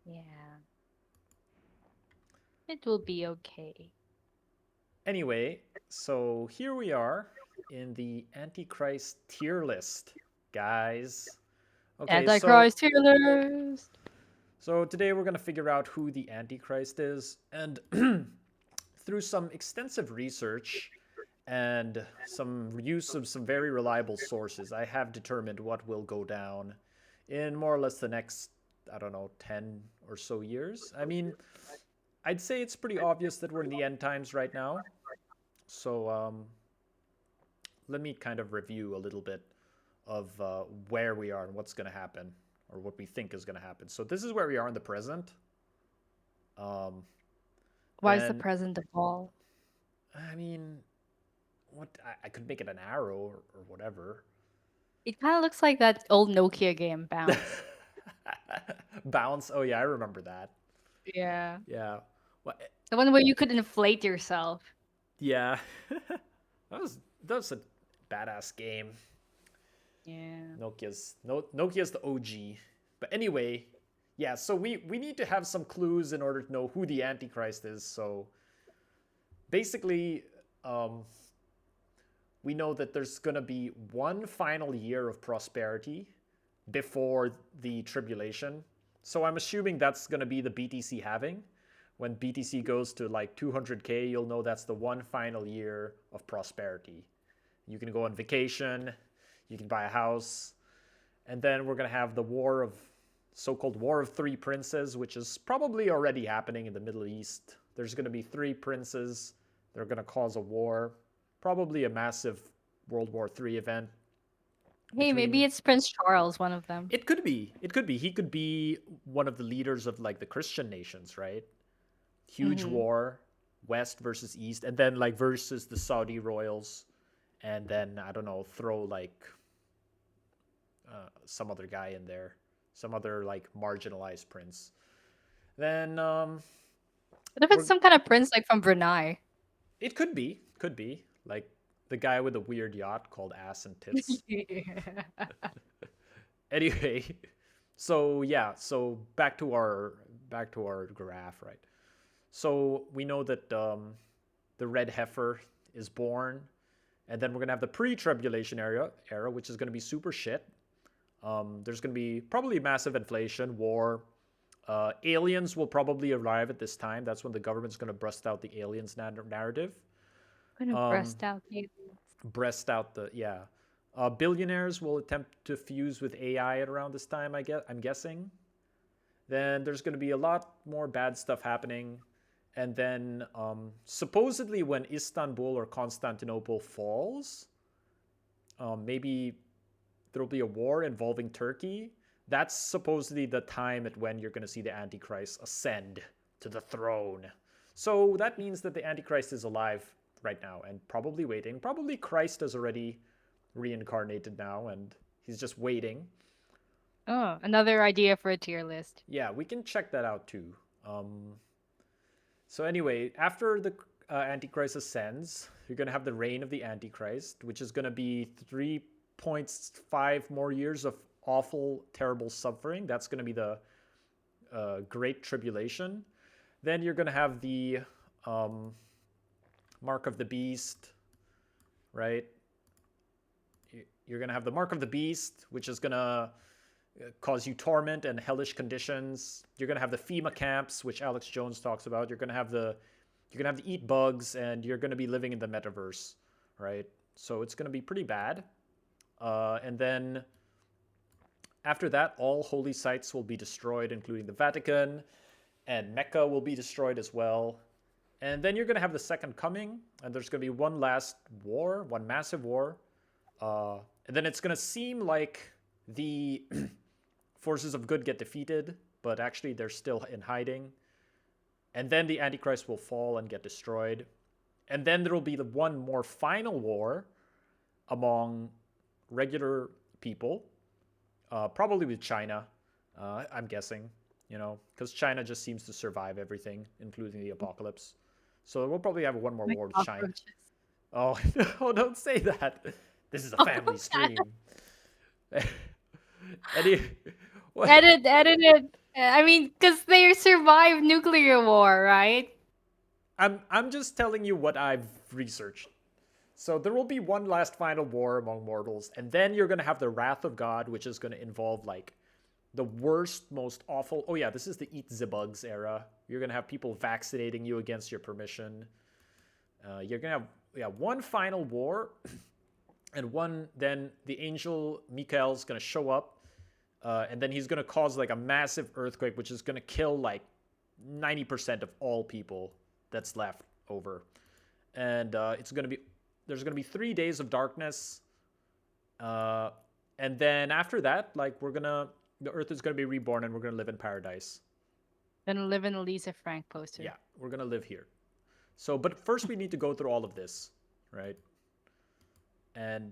Yeah. It will be okay. Anyway, so here we are in the Antichrist tier list, guys. Okay, so Antichrist healers. so today we're gonna figure out who the Antichrist is, and through some extensive research and some use of some very reliable sources, I have determined what will go down in more or less the next, I don't know, 10 or so years. I mean, I'd say it's pretty obvious that we're in the end times right now. So let me kind of review a little bit of where we are and what's going to happen, or what we think is going to happen. So this is where we are in the present. Um, Why is the then, present the ball? I mean, what I could make it an arrow or whatever. It kind of looks like that old Nokia game, Bounce. Bounce. Oh yeah, I remember that. Yeah. Yeah. Well, The one where you could inflate yourself. yeah. That was a badass game. Yeah. Nokia's the OG. But anyway, yeah. So we need to have some clues in order to know who the Antichrist is. So basically, um, we know that there's gonna be one final year of prosperity before the tribulation. So I'm assuming that's gonna be the BTC halving. When BTC goes to like 200K, you'll know that's the one final year of prosperity. You can go on vacation, you can buy a house, and then we're going to have the so-called War of Three Princes, which is probably already happening in the Middle East. There's going to be three princes that are going to cause a war, probably a massive World War III event Hey, maybe between. it's Prince Charles, one of them. It could be. It could be. He could be one of the leaders of like the Christian nations, right? Huge Mm-hmm. war, West versus East, and then like versus the Saudi royals, and then I don't know, throw like some other guy in there, some other like marginalized prince. Then What if it's we're some kind of prince like from Brunei? it could be like the guy with the weird yacht called Ass and Tits. Yeah. Anyway, so yeah, so back to our graph, right? So we know that the red heifer is born, and then we're gonna have the pre-tribulation era, which is gonna be super shit. There's going to be probably massive inflation, war. Aliens will probably arrive at this time. That's when the government's going to bust out the aliens narrative. Gonna Um, breast out you. breast out the yeah. Billionaires will attempt to fuse with AI at around this time. I'm guessing. Then there's going to be a lot more bad stuff happening, and then supposedly when Istanbul or Constantinople falls, maybe there'll be a war involving Turkey. That's supposedly the time at when you're going to see the Antichrist ascend to the throne. So that means that the Antichrist is alive right now and probably waiting. Probably Christ is already reincarnated now and he's just waiting. Oh, another idea for a tier list. Yeah, we can check that out too. Um, so anyway, after the Antichrist ascends, you're going to have the reign of the Antichrist, which is going to be 3.5 more years of awful, terrible suffering. That's going to be the Great Tribulation. Then you're going to have the um, Mark of the Beast, right? You're going to have the Mark of the Beast, which is going to cause you torment and hellish conditions. You're going to have the FEMA camps, which Alex Jones talks about. You're going to have to eat bugs, and you're going to be living in the metaverse, right? So it's going to be pretty bad. And then after that, all holy sites will be destroyed, including the Vatican, and Mecca will be destroyed as well. And then you're going to have the second coming, and there's going to be one last war, one massive war. And then it's going to seem like the forces of good get defeated, but actually they're still in hiding. And then the Antichrist will fall and get destroyed. And then there will be the one more final war among regular people, probably with China, I'm guessing, because China just seems to survive everything, including the apocalypse. So we'll probably have one more Like war with China. cockroaches. Oh, no, don't say that. This is a Oh, family God. stream. Any, what? Edit it. I mean, because they survived nuclear war, right? I'm just telling you what I've researched. So there will be one last final war among mortals, and then you're gonna have the wrath of God, which is gonna involve like the worst, most awful. Oh yeah, this is the eat the bugs era. You're gonna have people vaccinating you against your permission. You're gonna have one final war, and one then the angel Michael's gonna show up, and then he's gonna cause like a massive earthquake, which is gonna kill like 90% of all people that's left over, and it's gonna be there's gonna be 3 days of darkness, and then after that, like the earth is gonna be reborn, and we're gonna live in paradise. Gonna live in a Lisa Frank poster. Yeah, we're gonna live here. So, but first we need to go through all of this, right? And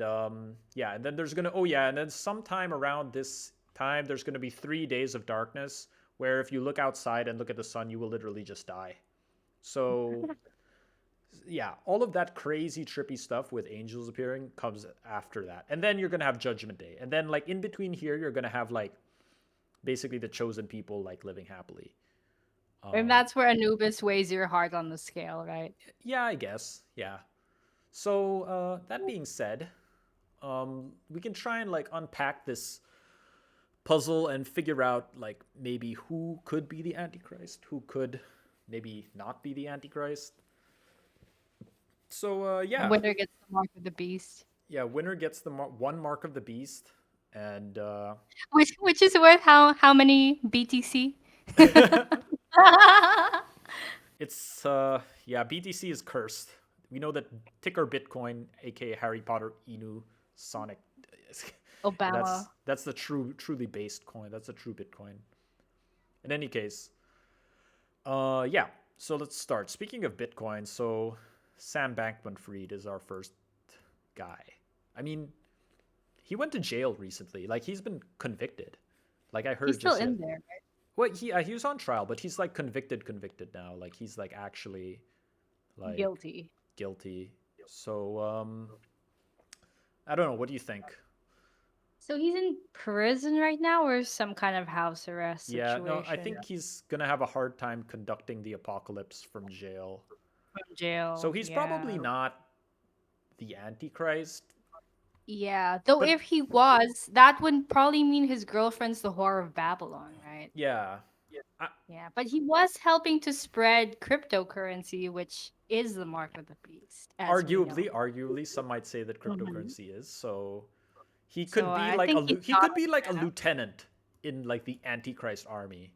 yeah, and then there's gonna and then sometime around this time there's gonna be 3 days of darkness where if you look outside and look at the sun, you will literally just die. So yeah, all of that crazy trippy stuff with angels appearing comes after that, and then you're gonna have Judgment Day, and then like in between here you're gonna have like basically the chosen people like living happily. And that's where Anubis weighs your heart on the scale, right? Yeah, I guess. Yeah. So that being said, we can try and like unpack this puzzle and figure out like maybe who could be the Antichrist, who could maybe not be the Antichrist. So The winner gets the mark of the beast. yeah, winner gets the one mark of the beast, and Which is worth how many BTC? it's yeah, BTC is cursed. We know that ticker Bitcoin, aka Harry Potter, Inu, Sonic. Obama. That's the truly based coin. That's a true Bitcoin. In any case, yeah. So let's start. Speaking of Bitcoin, so Sam Bankman-Fried is our first guy. I mean, he went to jail recently. Like he's been convicted. Like I heard He's still just in there, right? well, he was on trial, but he's like convicted now. Like he's like actually like Guilty. So I don't know. What do you think? So he's in prison right now, or some kind of house arrest Yeah, no, I situation think he's gonna have a hard time conducting the apocalypse from jail. from jail. So he's probably Yeah. not the Antichrist, Yeah. Though but if he was, that would probably mean his girlfriend's the whore of Babylon, right? yeah, I, Yeah. But he was helping to spread cryptocurrency, which is the mark of the beast, as we know. arguably, some might say that Mhm. cryptocurrency is. So he So could be I like think he's he not could a be like a scam. lieutenant in like the Antichrist army,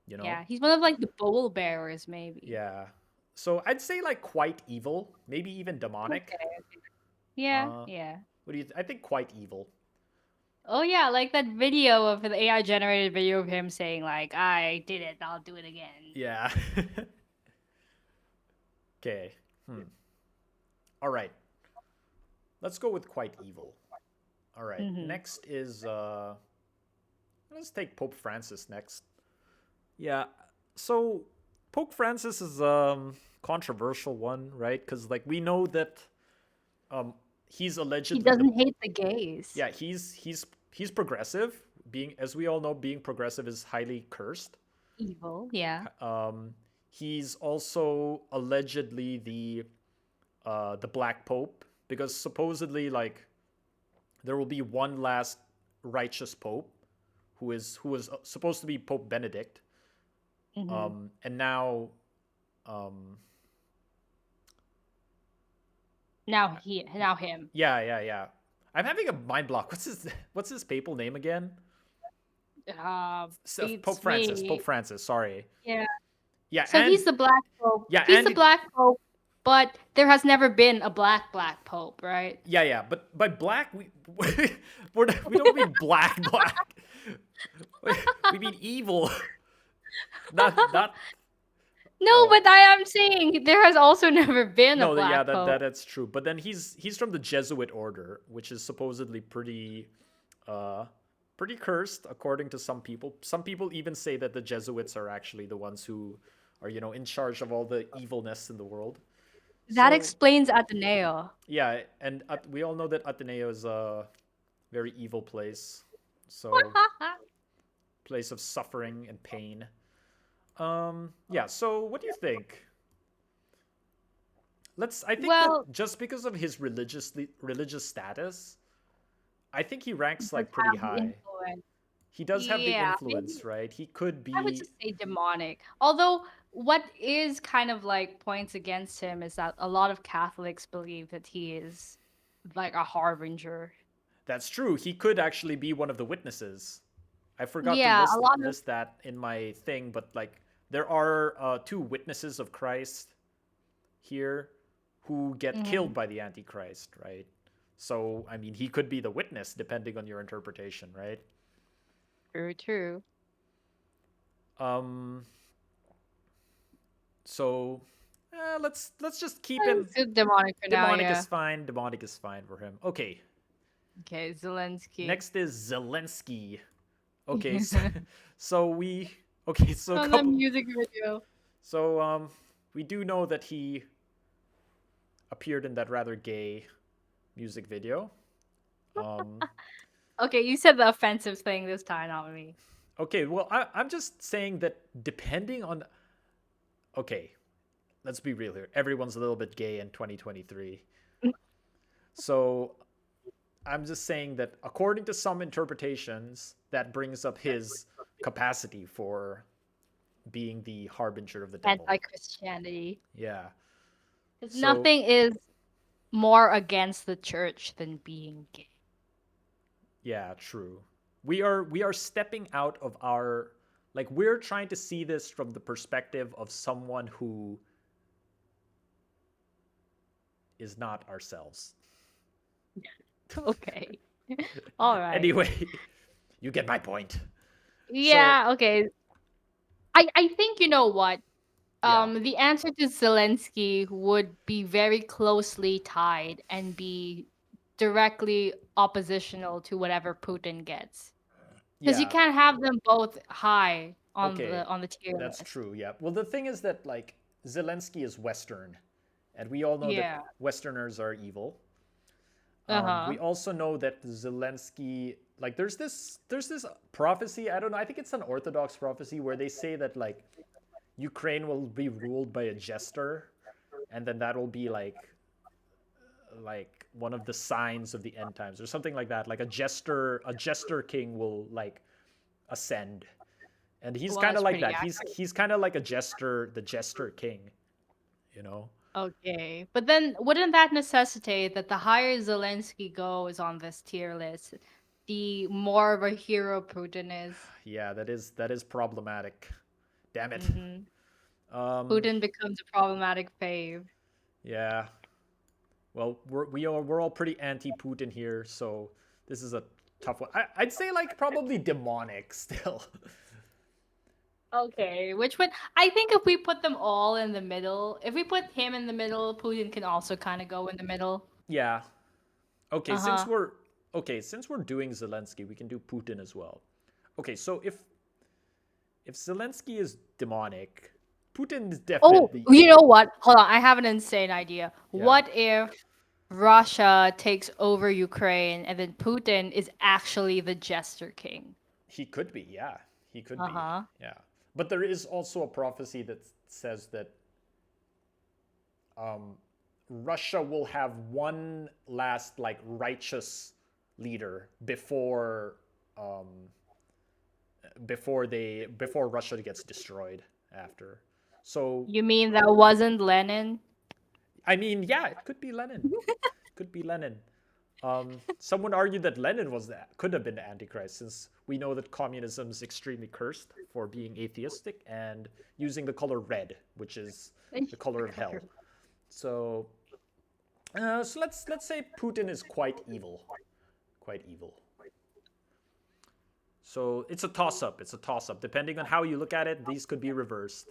you know? Yeah, he's one of like the bowl bearers, maybe. Yeah. So I'd say like quite evil, maybe even demonic. Okay. Yeah, Uh, yeah. what do you? I think quite evil. Oh yeah, like that video of the AI generated video of him saying like, "I did it, I'll do it again." Yeah. Okay. All right. Let's go with quite evil. All right. Mm-hmm. Next is let's take Pope Francis next. Yeah. So Pope Francis is controversial one, right? Cuz like we know that he's He allegedly doesn't hate the gays. yeah, he's progressive. Being as we all know, being progressive is highly cursed. Evil, yeah. He's also allegedly the Black Pope because supposedly like there will be one last righteous Pope who was supposed to be Pope Benedict, Mm-hmm. and now um, Now him. yeah. I'm having a mind block. What's his papal name again? Beats Pope Francis. me. Pope Francis. Sorry. Yeah. Yeah, So and he's the Black Pope. yeah, He's and the Black Pope, but there has never been a Black Pope, right? yeah. But by black we don't mean black. We mean evil. Not No, oh but I am saying there has also never been a no. Yeah, Black Pope. that's true. But then he's from the Jesuit order, which is supposedly pretty cursed according to some people. Some people even say that the Jesuits are actually the ones who are in charge of all the evilness in the world. That So explains Ateneo. yeah, and we all know that Ateneo is a very evil place. So place of suffering and pain. Yeah, so what do you think? I think that Well, just because of his religious status, I think he ranks does like pretty have the high. influence. He does have the Yeah, influence, maybe right? He could I would be. just say demonic. Although what is kind of like points against him is that a lot of Catholics believe that he is like a harbinger. That's true. He could actually be one of the witnesses. I forgot to Yeah, a lot of list that in my thing, but like there are two witnesses of Christ here who get killed mhm, by the Antichrist, right? So I mean, he could be the witness depending on your interpretation, right? true, true. Um. So let's just keep him. Let's do demonic for now, Demonic yeah. is fine. Demonic is fine for him. Okay. Okay, Zelensky. Next is Zelensky. Okay, so, so we okay, so a On the couple music video. so we do know that he appeared in that rather gay music video. Um Okay, you said the offensive thing this time, not me. okay, well I'm just saying that depending on okay, let's be real here. Everyone's a little bit gay in 2023. So I'm just saying that according to some interpretations, that brings up his capacity for being the harbinger of the devil. Anti-Christianity. Yeah. Because So nothing is more against the church than being gay. yeah, true. We are stepping out of our like we're trying to see this from the perspective of someone who is not ourselves. Okay. All right. Anyway, you get my point. So, Yeah, okay. I think you know what? yeah. The answer to Zelensky would be very closely tied and be directly oppositional to whatever Putin gets. Because you Yeah. can't have them both high Okay. on the tier That's list. true. Yeah. Well, the thing is that like Zelensky is Western, and we all know that Yeah. Westerners are evil. Uh-huh. We also know that Zelensky, like, there's this prophecy. I don't know. I think it's an Orthodox prophecy where they say that like Ukraine will be ruled by a jester, and then that will be like one of the signs of the end times or something like that. Like a jester king will like ascend, and he's Well, kind of that's like pretty that. He's accurate. he's kind of like a jester, the jester king, you know. Okay. But then wouldn't that necessitate that the higher Zelensky goes on this tier list, the more of a hero Putin is? Yeah, that is problematic. Damn it. Mm-hmm. Um, Putin becomes a problematic fave. yeah. Well, we're all pretty anti-Putin here, so this is a tough one. I'd say like probably demonic still. Okay, which one? I think if we put them all in the middle, if we put him in the middle, Putin can also kind of go in the middle. Yeah. Okay, since Uh-huh. we're okay, since we're doing Zelensky, we can do Putin as well. Okay, so if Zelensky is demonic, Putin is Oh, definitely you know what? Hold on, I have an insane idea. yeah. What if Russia takes over Ukraine and then Putin is actually the Jester King? He could be, yeah. He could be. Uh-huh. Yeah. But there is also a prophecy that says that Russia will have one last like righteous leader um, before Russia gets destroyed after. So You mean that wasn't Lenin? I mean, yeah, it could be Lenin. Could be Lenin. Some would argue that Lenin could have been the Antichrist, since we know that communism is extremely cursed for being atheistic and using the color red, which is the color of hell. So, so let's say Putin is quite evil, quite evil. So it's a toss up. It's a toss up. Depending on how you look at it, these could be reversed.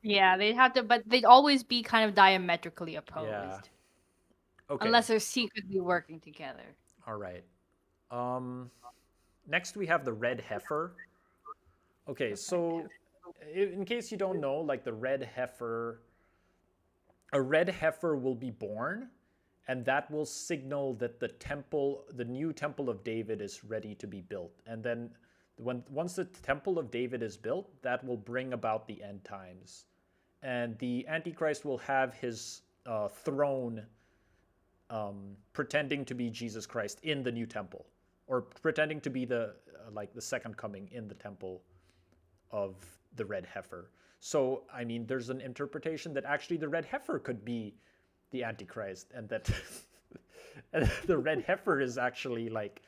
Yeah, they'd have to, but they'd always be kind of diametrically Yeah. opposed, Okay. unless they're secretly working together. All right. Um, next we have the red heifer. Okay, so in case you don't know, like the red heifer, a red heifer will be born, and that will signal that the new temple of David is ready to be built. And then Once the Temple of David is built, that will bring about the end times, and the Antichrist will have his throne, pretending to be Jesus Christ in the new temple, or pretending to be the like the second coming in the temple of the red heifer. So I mean, there's an interpretation that actually the red heifer could be the Antichrist, and that and the red heifer is actually like,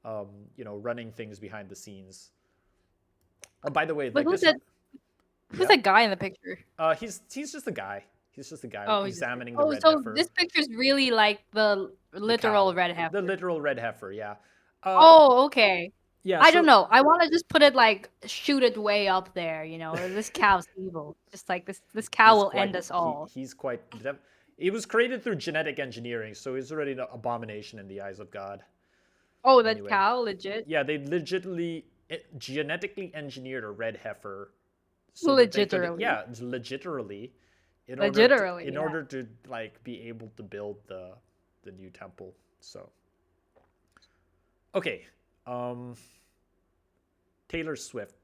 running things behind the scenes. Oh, by the way, But like this, who's yeah, that guy in the picture? he's just a guy. He's just a guy Oh, examining the oh, red so heifer, this picture's really like the the literal cow, red the heifer. literal red heifer. Yeah, uh, Oh, okay. yeah. I don't So know. I want to just put it like shoot it way up there, you know. This cow's evil. Just like this cow he's will quite end us all. he's quite. He was created through genetic engineering, so he's already an abomination in the eyes of God. Oh, that Anyway, cow, legit, yeah, they legitimately genetically engineered a red heifer so that they could, legiterally, yeah, literally, in yeah. order to like be able to build the new temple. So okay, um, Taylor Swift.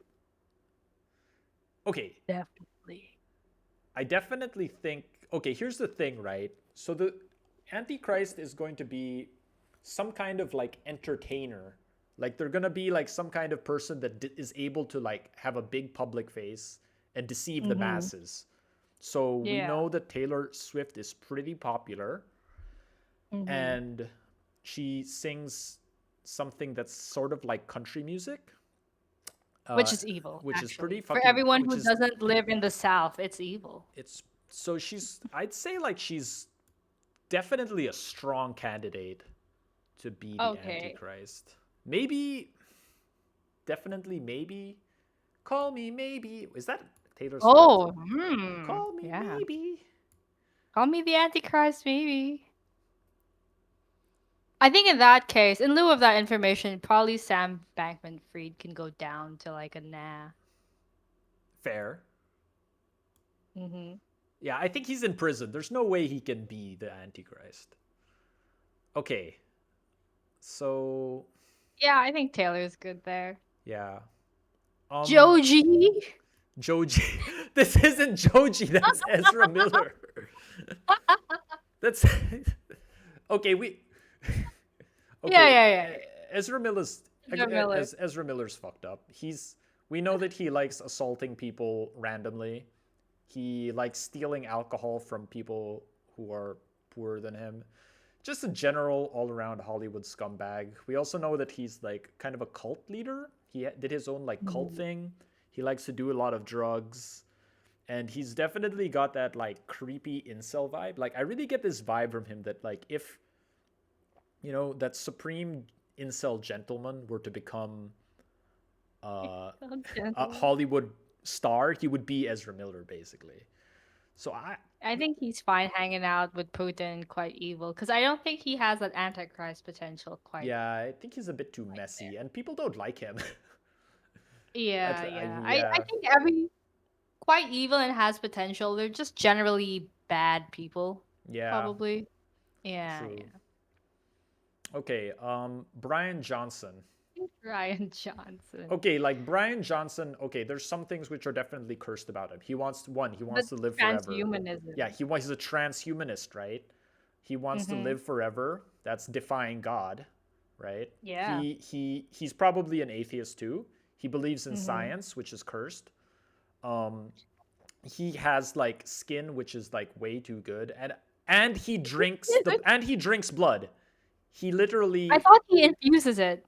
Okay, Definitely. I definitely think. Okay, here's the thing, right? So the Antichrist is going to be some kind of like entertainer. Like they're gonna be like some kind of person that is able to like have a big public face and deceive the Mm-hmm. masses. So we Yeah. know that Taylor Swift is pretty popular, Mm-hmm. and she sings something that's sort of like country music, uh, Which is evil, which is pretty actually. For fucking, everyone which who is doesn't live in the South, it's evil. it's so she's, I'd say like she's definitely a strong candidate to be the Okay. Antichrist. Maybe, definitely, maybe. Call me, maybe. Is that Taylor Swift? Oh, hmm. Call me, Yeah. maybe. Call me the Antichrist, maybe. I think in that case, in lieu of that information, probably Sam Bankman-Fried can go down to like a nah. Fair. Mm-hmm. Yeah, I think he's in prison. There's no way he can be the Antichrist. Okay, so Yeah, I think Taylor's good there. yeah. Um, Joji. Joji. This isn't Joji. That's Ezra Miller. That's okay. Yeah, Okay. yeah, yeah, yeah. Ezra Miller's Ezra Miller. Ezra Miller's fucked up. We know that he likes assaulting people randomly. He likes stealing alcohol from people who are poorer than him. Just a general all-around Hollywood scumbag. We also know that he's like kind of a cult leader. He did his own like cult Mhm. thing. He likes to do a lot of drugs, and he's definitely got that like creepy incel vibe. Like I really get this vibe from him that like if that supreme incel gentleman were to become uh, Oh, a gentleman. Hollywood star, he would be Ezra Miller basically. So I think he's fine hanging out with Putin, quite evil, because I don't think he has that Antichrist potential quite yeah, I think he's a bit too there. messy, and people don't like him. Yeah, yeah. I Yeah, think every quite evil and has potential. They're just generally bad people, yeah, probably. Yeah, true. yeah. Okay, Brian Johnson. Ryan Johnson. Okay, like Brian Johnson. Okay, there's some things which are definitely cursed about him. He But wants to live forever. Yeah, transhumanism. he's a transhumanist, right? He wants to Mm-hmm. live forever. That's defying God, right? Yeah. He's probably an atheist too. He believes in Mm-hmm. science, which is cursed. Um, he has like skin which is like way too good, and he drinks blood. He I literally, thought he infuses it.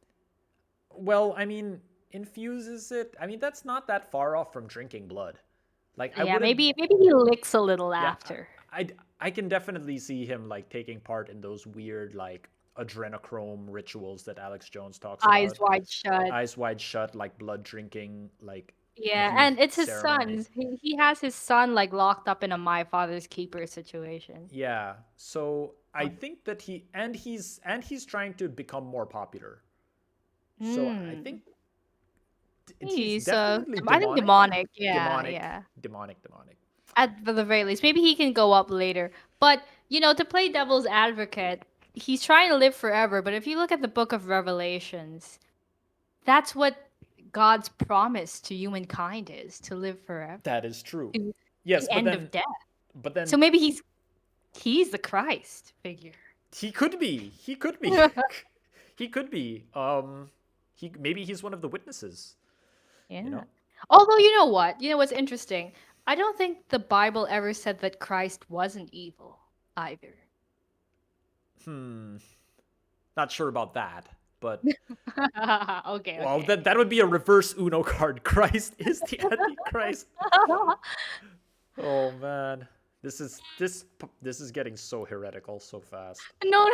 well, I mean, infuses it. I mean, that's not that far off from drinking blood. Like I Yeah, wouldn't. maybe he licks a little Yeah, after. I can definitely see him like taking part in those weird like adrenochrome rituals that Alex Jones talks Eyes about. wide shut. Eyes wide shut, like blood drinking, like Yeah, youth and it's his ceremony. son. He has his son like locked up in a my father's keeper situation. Yeah. So I think that he's trying to become more popular. So I Hmm. think he's He's definitely I think demonic, demonic. Yeah, demonic, yeah. demonic. At the very least, maybe he can go up later. But to play devil's advocate, he's trying to live forever. But if you look at the Book of Revelations, that's what God's promise to humankind is to live forever, That is true. to Yes, the end of death. but So then maybe he's the Christ figure. he could be. He could be. He could be. He maybe he's one of the witnesses. You Yeah. know. Although you know what? You know what's interesting? I don't think the Bible ever said that Christ wasn't evil either. Hmm. Not sure about that, but Okay, well, okay. that would be a reverse Uno card. Christ is the Antichrist. Oh man, this is getting so heretical so fast. No.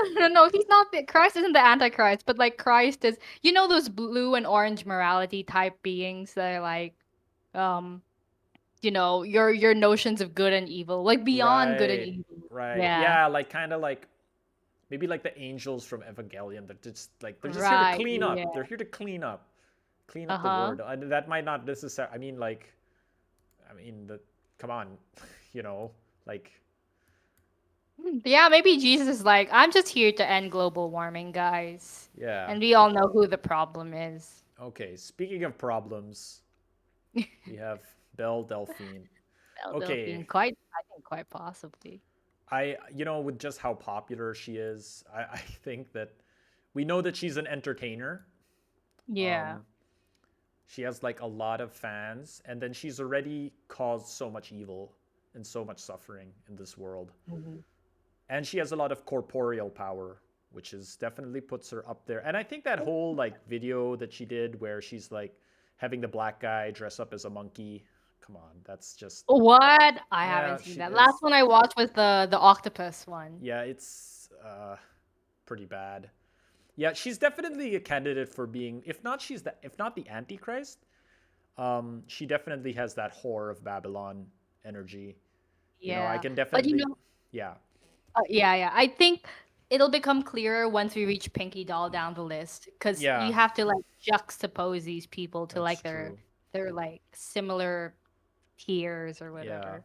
He's not the Christ isn't the Antichrist, but like Christ is, you know, those blue and orange morality type beings that are like, um, you know, your notions of good and evil, like beyond good and Right, evil. right. Yeah. Yeah, like kind of like maybe like the angels from Evangelion. They're just here to Right. clean Yeah. up. They're here to clean up the Uh-huh. world. And that might not necessarily. I mean, come on, you know, like Yeah, maybe Jesus is like, I'm just here to end global warming, guys. yeah. And we all know who the problem is. Okay, speaking of problems, we have Belle Delphine. Okay, Delphine, quite, I think, quite possibly. with just how popular she is, I think that we know that she's an entertainer. Yeah. Um, she has like a lot of fans, and then she's already caused so much evil and so much suffering in this world. Mhm. And she has a lot of corporeal power, which is definitely puts her up there. And I think that whole like video that she did where she's like having the black guy dress up as a monkey, come on, that's just What? I yeah, haven't seen she that. Last is one I watched was the octopus one. yeah, it's pretty bad. Yeah, she's definitely a candidate for being if not the Antichrist, she definitely has that whore of Babylon energy. I Yeah. can But you definitely know, yeah, yeah. I think it'll become clearer once we reach Pinky Doll down the list, because yeah, you have to like juxtapose these people to that's like true. their like similar tiers or Yeah.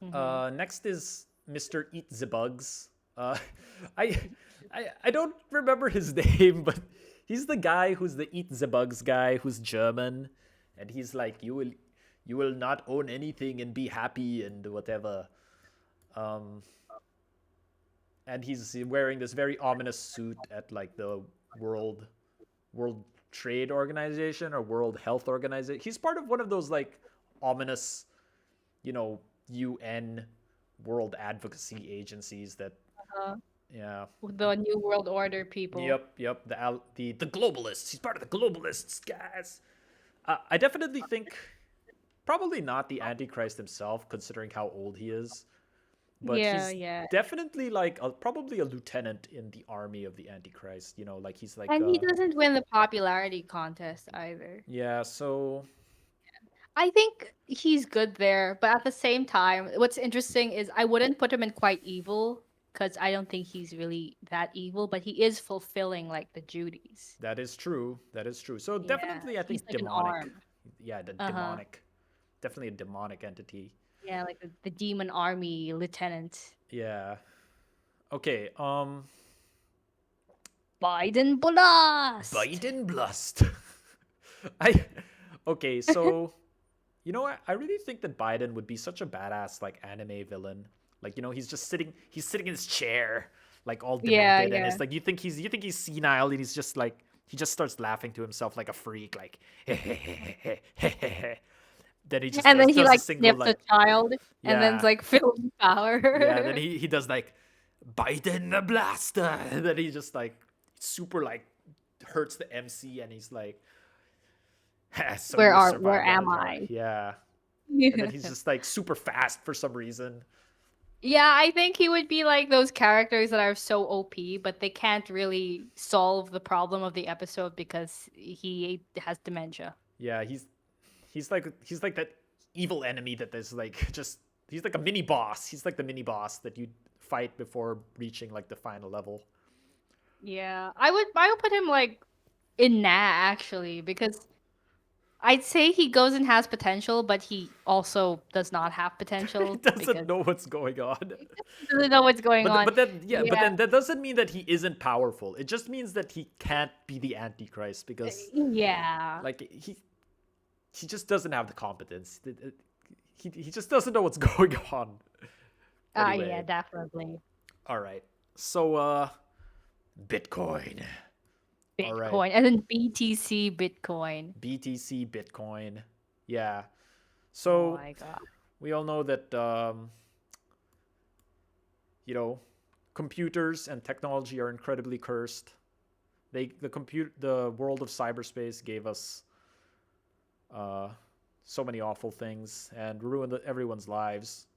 whatever. Hmm. Next is Mr. Eat the Bugs. Uh, I, I don't remember his name, but he's the guy who's the Eat the Bugs guy who's German, and he's like, you will not own anything and be happy and whatever. Um, and he's wearing this very ominous suit at like the World Trade Organization or World Health Organization. He's part of one of those like ominous, UN world advocacy agencies that Uh, yeah. the New World Order people. Yep. The globalists. He's part of the globalists, guys. I definitely think probably not the Antichrist himself, considering how old he is, but Yeah, he's yeah. definitely like probably a lieutenant in the army of the Antichrist. Like he's like And he doesn't win the popularity contest either. yeah. So I think he's good there, but at the same time, what's interesting is I wouldn't put him in quite evil because I don't think he's really that evil, but he is fulfilling like the duties. that is true. That is true. So Yeah, definitely, I he's think like an demonic. arm. Yeah, the Uh-huh. demonic. Definitely a demonic entity. Yeah, like the demon army lieutenant. Yeah. Okay. Biden Blast! Biden blast. I okay, so what? I really think that Biden would be such a badass like anime villain. Like, he's sitting in his chair, like all Yeah, demented, and yeah. it's like you think he's senile and he's just like he just starts laughing to himself like a freak, like then he just And then he does a like single snips a like child and then's yeah. like filled with Yeah, then power. he does like Biden the blaster, and then he just like super like hurts the MC, and he's like, so you Where survived am Avatar, I? yeah. And then he's just like super fast for some reason. Yeah, I think he would be like those characters that are so OP, but they can't really solve the problem of the episode because he has dementia. Yeah, he's like that evil enemy that there's like just he's like a mini boss. He's like the mini boss that you fight before reaching like the final level. Yeah, I would put him like in Nah actually because I'd say he goes and has potential, but he also does not have He potential doesn't because know what's going on. he doesn't know what's going on. But then yeah, but Yeah, then that doesn't mean that he isn't powerful. It just means that he can't be the Antichrist because yeah. like he just doesn't have the competence. He just doesn't know what's going on. Yeah, Anyway, definitely. all right. So Bitcoin. All right. Bitcoin and then BTC Bitcoin. BTC Bitcoin. Yeah. Oh So my god. we all know that you know, computers and technology are incredibly cursed. The world of cyberspace gave us uh, so many awful things and ruined everyone's lives.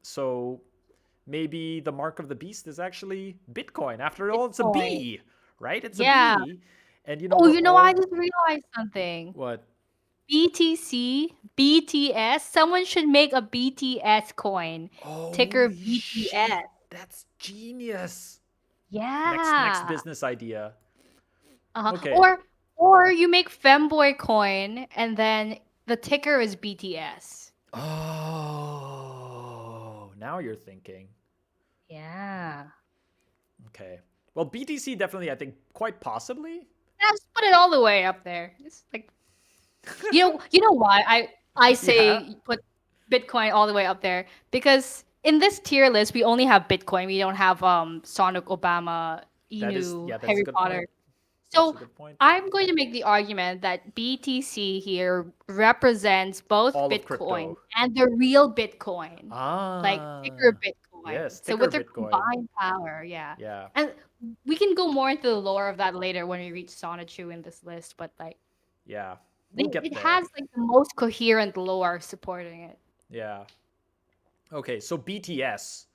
So maybe the mark of the beast is actually Bitcoin. After all, it's a Bitcoin. B, right? It's a Yeah. B, and Oh, we're I all just realized something. what? BTC, BTS. Someone should make a BTS coin. Ticker Holy shit! BTS. That's genius. Next Yeah. business idea. Uh-huh. Okay. Or you make Femboy coin and then the ticker is BTS. Oh, now you're thinking. Yeah. Okay. Well, BTC definitely, I think, quite possibly. Yeah, just put it all the way up there. It's like you know why I Yeah. say put Bitcoin all the way up there because in this tier list we only have Bitcoin. We don't have Sonic Obama, Inu, That's a Harry good point. Potter. That's a So good point. I'm going to make the argument that BTC here represents both All of Bitcoin crypto. and the real Bitcoin, like ticker Ah. Bitcoin. Yes, So ticker with their Bitcoin. combined power, yeah. Yeah. And we can go more into the lore of that later when we reach Sonichu in this list, but like Yeah. We'll get it there. has like the most coherent lore supporting it. Yeah. Okay, so BTS.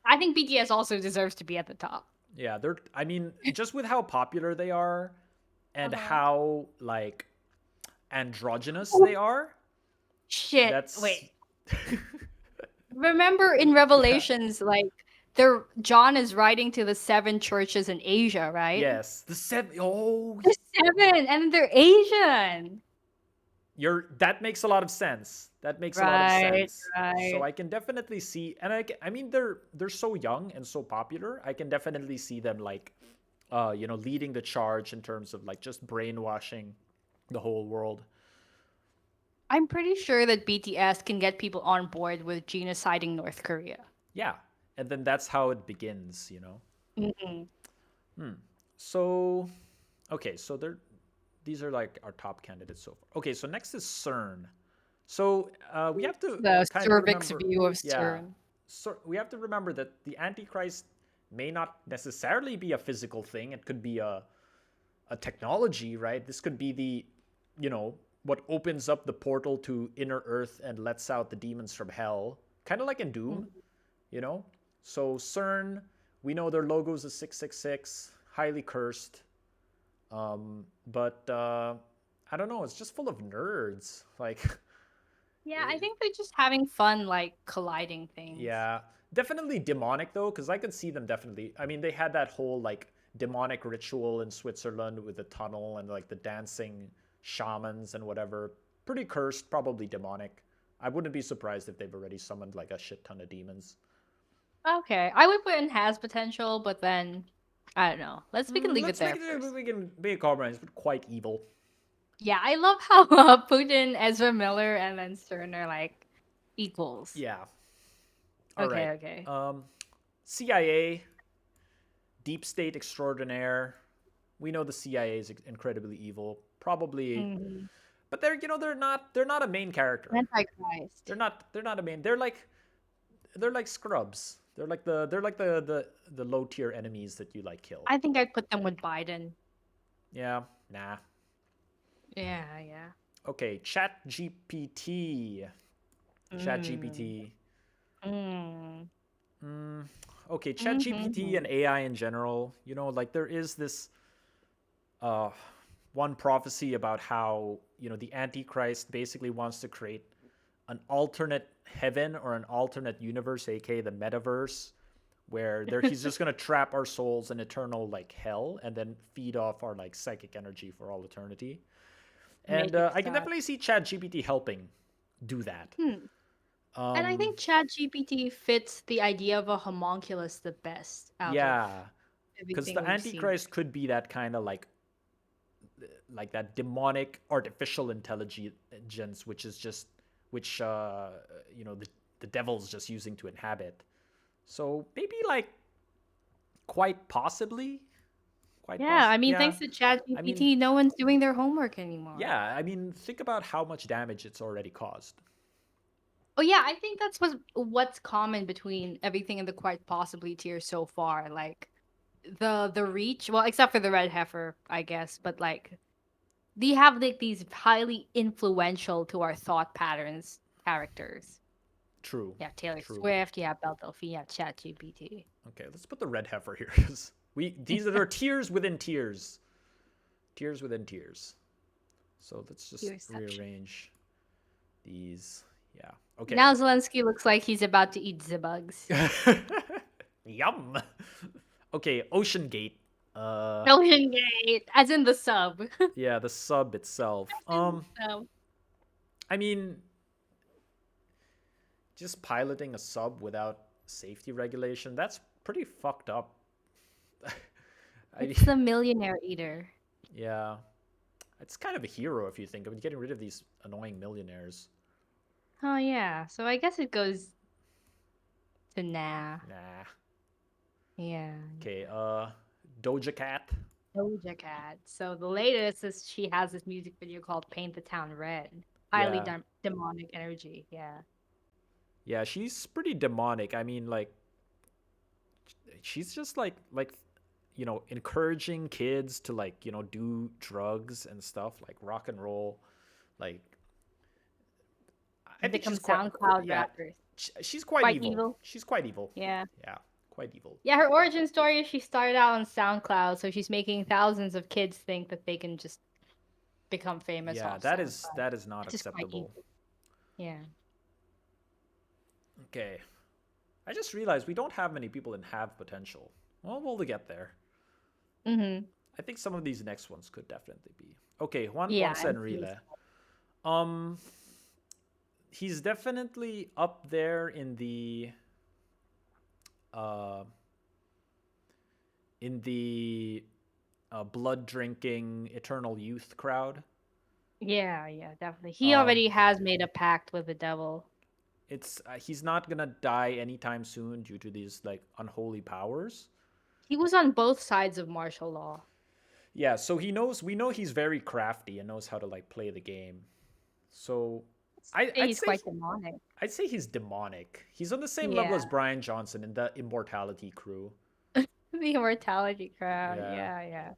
I think BTS also deserves to be at the top. Yeah, they're I mean, just with how popular they are and Uh-huh. how like androgynous Oh they are, shit. that's Wait. Remember in yeah. Revelations, like there John is writing to the seven churches in Asia, right? Yes. The seven oh There's seven and they're Asian. you're that makes a lot of sense. That makes a lot of Right, sense. So right. I can definitely see, and I mean they're so young and so popular. I can definitely see them like, leading the charge in terms of like just brainwashing the whole world. I'm pretty sure that BTS can get people on board with genociding North Korea. Yeah, and then that's how it begins. Hmm. So, okay, so these are like our top candidates so far. Okay, so next is CERN. So we have to The kind of cervix remember, view of yeah, CERN. so we have to remember that the Antichrist may not necessarily be a physical thing. It could be a technology, right? This could be you know, what opens up the portal to inner Earth and lets out the demons from hell, kind of like in Doom, you know. So CERN, we know their logos is 666, highly cursed. But I don't know. It's just full of nerds. Like, Yeah, I think they're just having fun, like colliding things. yeah, definitely demonic though, because I could see them definitely. I mean, they had that whole like demonic ritual in Switzerland with the tunnel and like the dancing shamans and whatever. Pretty cursed, probably demonic. I wouldn't be surprised if they've already summoned like a shit ton of demons. Okay, I would put in has potential, but then I don't know. We can leave it Let's there make it. first. We can be a compromise, but quite evil. Yeah, I love how Putin, Ezra Miller, and then Stern are like equals. Yeah. All Okay, right. okay. Um, CIA, deep state extraordinaire. We know the CIA is incredibly evil. Probably, Hmm. but they're not a main character. Antichrist. They're not a main. They're like scrubs. They're like the low tier enemies that you like kill. I think I'd put them with Biden. Yeah, nah. Yeah, yeah. Okay, Chat GPT. Chat Mm. GPT. Mm. Okay, Chat GPT and Mm-hmm. AI in general. Like there is this uh one prophecy about how the Antichrist basically wants to create an alternate heaven or an alternate universe, aka the metaverse, where he's just gonna trap our souls in eternal like hell and then feed off our like psychic energy for all eternity. And Matrix I can style. definitely see ChatGPT helping do that. Hmm. And I Um, think ChatGPT fits the idea of a homunculus the best out of yeah, because everything the we've seen. Antichrist could be that kind of like that demonic artificial intelligence, which is just which the devil's just using to inhabit. So maybe like quite possibly, Yeah, I mean, yeah. thanks to I mean, ChatGPT, no one's doing their homework anymore. yeah. I mean, think about how much damage it's already caused. Oh yeah, I think that's what's common between everything in the quite possibly tier so far. Like the reach, well, except for the red heifer, I guess, but like they have like these highly influential to our thought patterns characters. True, You have Taylor true. Swift, you have Belle Delphine, you have ChatGPT. Okay, let's put the red heifer here because these are tiers within tiers, tiers within tiers. So let's just Tierception. rearrange these. Yeah. Okay. Now Zelensky looks like he's about to eat the bugs. Yum. Okay, Ocean Gate. Ocean Gate, as in the sub. Yeah, the sub itself. As in the sub. I mean, just piloting a sub without safety regulation, that's pretty fucked up. I It's the millionaire eater. yeah. It's kind of a hero if you think of it, getting rid of these annoying millionaires. Oh yeah, so I guess it goes to nah. Nah. Yeah. Okay, Doja Cat. Doja Cat. So the latest is she has this music video called "Paint the Town Red." Highly Yeah. demonic energy. Yeah. Yeah, she's pretty demonic. I mean, like she's just encouraging kids to do drugs and stuff like rock and roll. Like I think Become she's quite SoundCloud yeah, rappers. she's quite Quite evil. evil. She's quite evil. Yeah. Yeah, quite evil. Yeah, her origin story is she started out on SoundCloud, so she's making thousands of kids think that they can just become famous Yeah, off that SoundCloud. is not Which is quite acceptable. evil. Yeah. Okay. I just realized we don't have many people in have potential. Well, we'll get there. Mm-hmm. I think some of these next ones could definitely be. Okay, Juan Yeah, Ponce I'm Enrile. pleased. Um he's definitely up there uh in the blood drinking eternal youth crowd. Yeah, yeah, definitely. He Um already has made a pact with the devil. it's he's not going to die anytime soon due to these like unholy powers. He was on both sides of martial law. Yeah, so we know he's very crafty and knows how to like play the game. So Say he's quite demonic. I'd say he's demonic. He's on the same level Yeah. as Brian Johnson in the Immortality crew. The immortality crowd. Yeah, Yeah, yeah.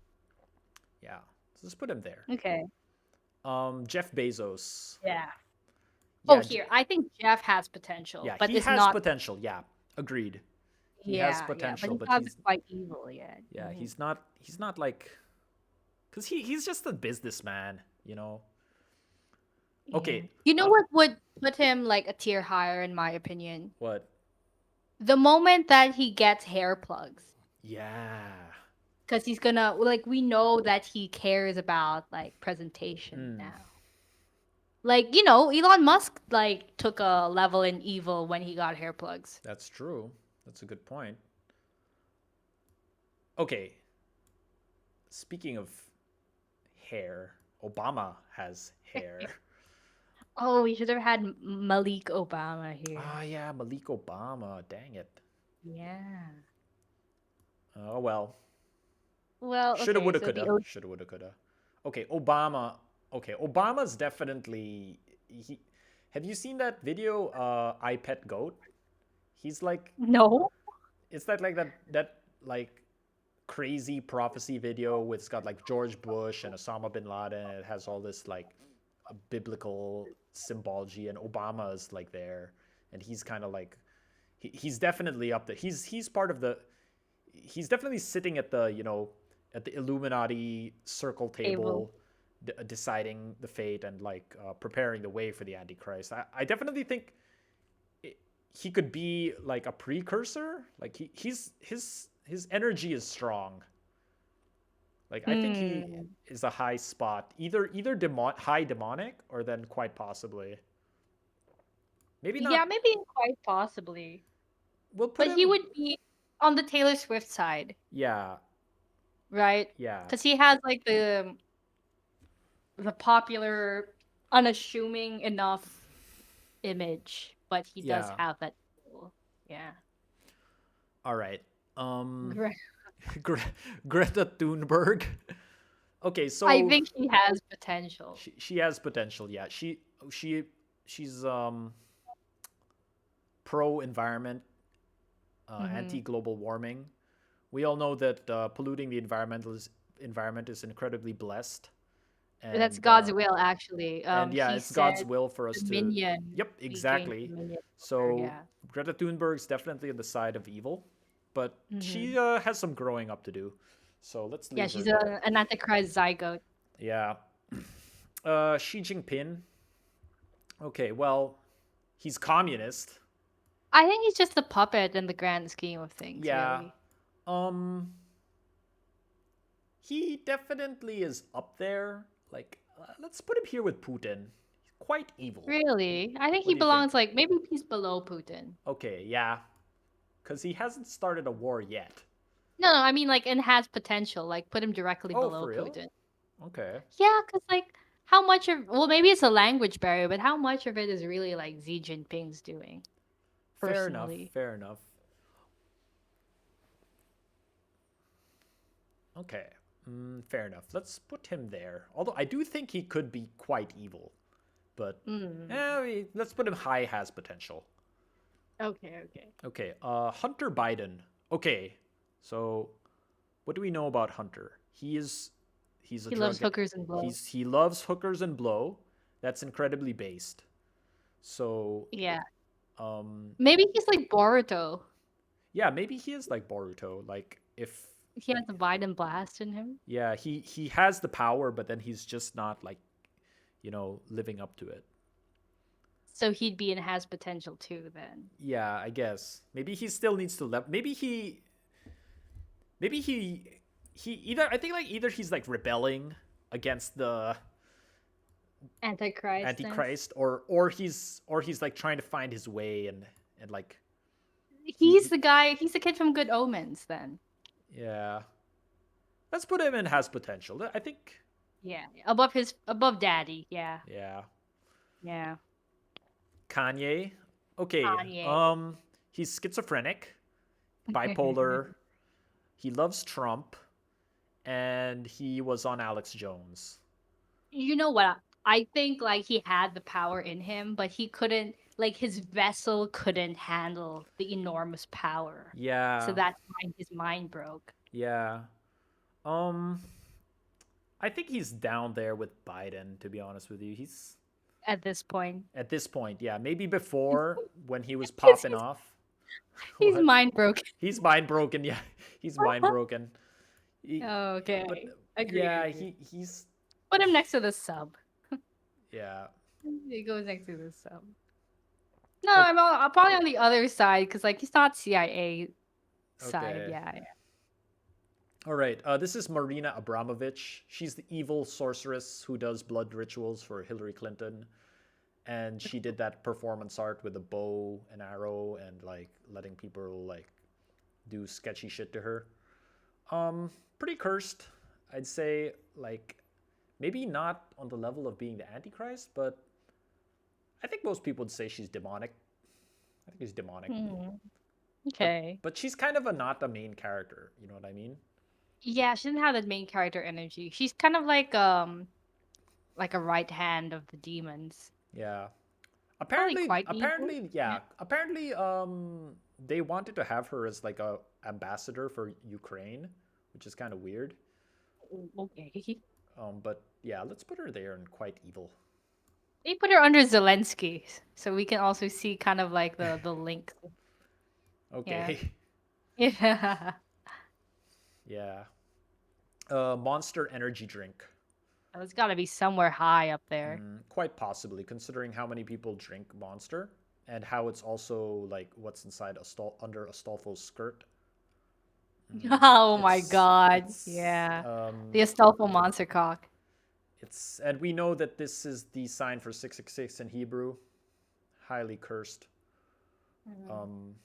yeah. So let's put him there. Okay. Jeff Bezos. Yeah. Oh, Yeah, here. I think Jeff has potential, yeah, but he it's has not. potential. Yeah, agreed. He has Yeah, yeah. But potential, he's but not quite evil yet. yeah, Mhm. he's not like cuz he's just a businessman, you know. Yeah. Okay, You know what would put him like a tier higher, in my opinion? what? The moment that he gets hair plugs. Yeah. Because he's gonna, like, we know that he cares about, like, presentation Hmm. now. Like, Elon Musk, like, took a level in evil when he got hair plugs. That's true. That's a good point. Okay. Speaking of hair, Obama has hair. Oh, we should have had Malik Obama here. Ah, yeah, Malik Obama. Dang it. Yeah. Oh well. Well, Shoulda, okay, woulda, so coulda. Shoulda, woulda, coulda. Okay, Obama. Okay, Obama's definitely. He. Have you seen that video? I Pet Goat. He's like. No. It's that like crazy prophecy video with it's got like George Bush and Osama bin Laden. And it has all this like biblical symbology, and Obama's like there, and he's kind of like he's definitely up there. He's part of the. He's definitely sitting at the at the Illuminati circle Table. table, deciding the fate and like preparing the way for the Antichrist. I definitely think he could be like a precursor. Like his energy is strong. Like I think he Hmm. is a high spot, either high demonic or then quite possibly maybe Yeah, not. maybe quite possibly. We'll put But he him. would be on the Taylor Swift side, Yeah, right? yeah, Because he has like the popular, unassuming enough image, but he does yeah. have that. Yeah. All right. Um, Great. Gre- Greta Thunberg. Okay, I so think he has potential. she has potential. Yeah, she she's pro environment, Hmm. anti global warming. We all know that polluting the environment is incredibly blessed, That's and God's will, actually. yeah, He it's God's said will for us to. dominion. Yep, We gain exactly. dominion over. So Yeah. Greta Thunberg's definitely on the side of evil, but Hmm. she has some growing up to do. So let's Yeah, leave her she's there. an Antichrist zygote. Yeah. Xi Jinping. Okay, well, he's communist. I think he's just a puppet in the grand scheme of things, Yeah. really. Um, he definitely is up there. Like, let's put him here with Putin. He's quite evil. Really? I think What he do you think? belongs, like, maybe he's below Putin. Okay, yeah, because he hasn't started a war yet. No, I mean, like, and has potential. Like, put him directly Oh, below for real? Putin. Okay. Yeah, because, like, how much of, well, maybe it's a language barrier, but how much of it is really, like, Xi Jinping's doing, Fair enough. personally? Fair enough. Okay. Fair enough. Let's put him there. Although I do think he could be quite evil, but Mm. let's put him high has potential. Okay, okay. Okay. Hunter Biden. Okay. So, what do we know about Hunter? He's a He loves drug. hookers and blow. He loves hookers and blow. That's incredibly based. So, Yeah. um, Maybe he's like Boruto. yeah, maybe he is like Boruto. Like if He has the Biden blast in him. yeah, he has the power, but then he's just not like living up to it. So he'd be and has potential too, then. Yeah, I guess maybe he still needs to maybe he either I think like either he's like rebelling against the Antichristness. Antichrist, or he's like trying to find his way and like He's he the guy, he's the kid from Good Omens, then. yeah. Let's put him in has potential. I think Yeah. Above daddy. Yeah. yeah. Yeah. Kanye. Okay. Kanye. He's schizophrenic, bipolar. He loves Trump, and he was on Alex Jones. You know what? I think like he had the power in him, but he couldn't, like, his vessel couldn't handle the enormous power. So Yeah. that's why his mind broke Yeah. Um, I think he's down there with Biden, to be honest with you. He's at this point. at this point, yeah. Maybe before when he was He's, popping off. he's What? mind broken. He's mind broken, yeah. He's mind broken. But Okay. Agreed, yeah, agreed. he's Put him next to the sub. yeah. He goes next to the sub. No, Oh, I'm probably on the other side because, like, he's not CIA side. okay. Yeah, yeah. All right. This is Marina Abramovich. She's the evil sorceress who does blood rituals for Hillary Clinton, and she did that performance art with a bow and arrow and like letting people like do sketchy shit to her. Pretty cursed. I'd say like maybe not on the level of being the Antichrist, but I think most people would say she's demonic. I think she's demonic. Hmm. But Okay. but she's kind of not a main character, you know what I mean? Yeah, she doesn't have that main character energy. She's kind of like a right hand of the demons. Yeah. Probably Apparently quite evil. apparently Yeah. yeah. Apparently they wanted to have her as like a ambassador for Ukraine, which is kind of weird. Okay. But yeah, let's put her there and quite evil. They put her under Zelensky, so we can also see kind of like the link. Yeah. Okay. Yeah. Yeah. Monster energy drink. It's got to be somewhere high up there. Quite possibly, considering how many people drink Monster and how it's also like what's inside under Astolfo's skirt. Oh my It's god. it's Yeah. The um Astolfo monster cock. it's and we know that this is the sign for 666 in Hebrew, highly cursed. Mhm. Um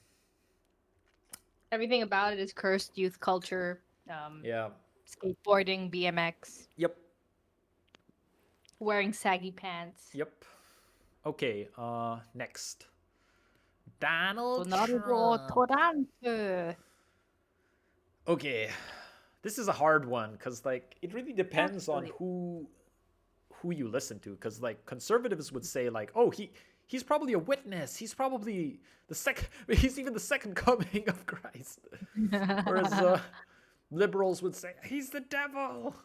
Everything about it is cursed youth culture, um, yeah. skateboarding, BMX, Yep. wearing saggy pants. Yep. Okay, next. Donald Honorable Trump. Torrante. Okay. This is a hard one cuz like it really depends on Actually. who you listen to cuz like conservatives would say like, "Oh, he's probably a witness. He's probably the second he's even the second coming of Christ." Whereas liberals would say, "He's the devil."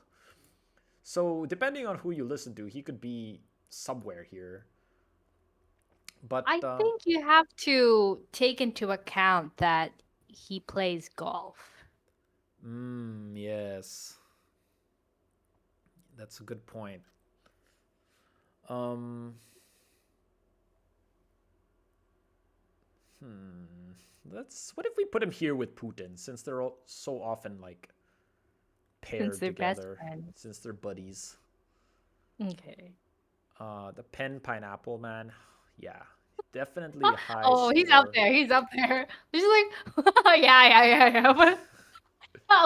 So, depending on who you listen to, he could be somewhere here. But I think you have to take into account that he plays golf. yes. That's a good point. Um hmm. Let's what if we put him here with Putin since they're all so often like Since paired they're best together friends. since they're buddies. Okay. The pen pineapple man. Yeah. Definitely a high Oh, he's up score. there. He's up there. He's like, yeah. But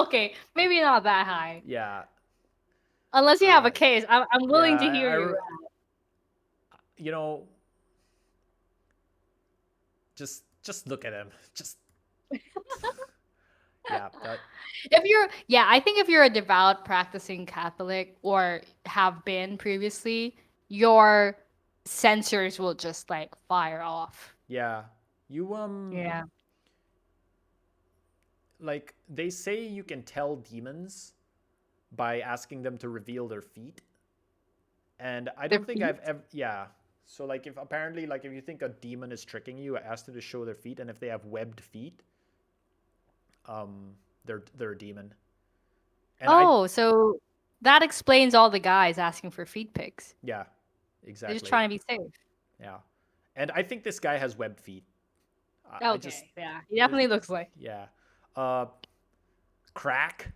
okay, maybe not that high. Yeah. Unless you have Uh a case, I'm willing to yeah, hear you. you know, just look at him. Just yeah, that Yeah, I think if you're a devout practicing Catholic or have been previously, your sensors will just like fire off. yeah. You Yeah. like they say you can tell demons by asking them to reveal their feet. And I Their don't think feet? I've ever yeah. So like if apparently like if you think a demon is tricking you, ask them to show their feet and if they have webbed feet, they're a demon. And I Oh, so that explains all the guys asking for feet pics. yeah, They're just exactly. trying to be safe. Yeah. And I think this guy has webbed feet. I just Okay, yeah. He definitely looks like. yeah. Uh crack.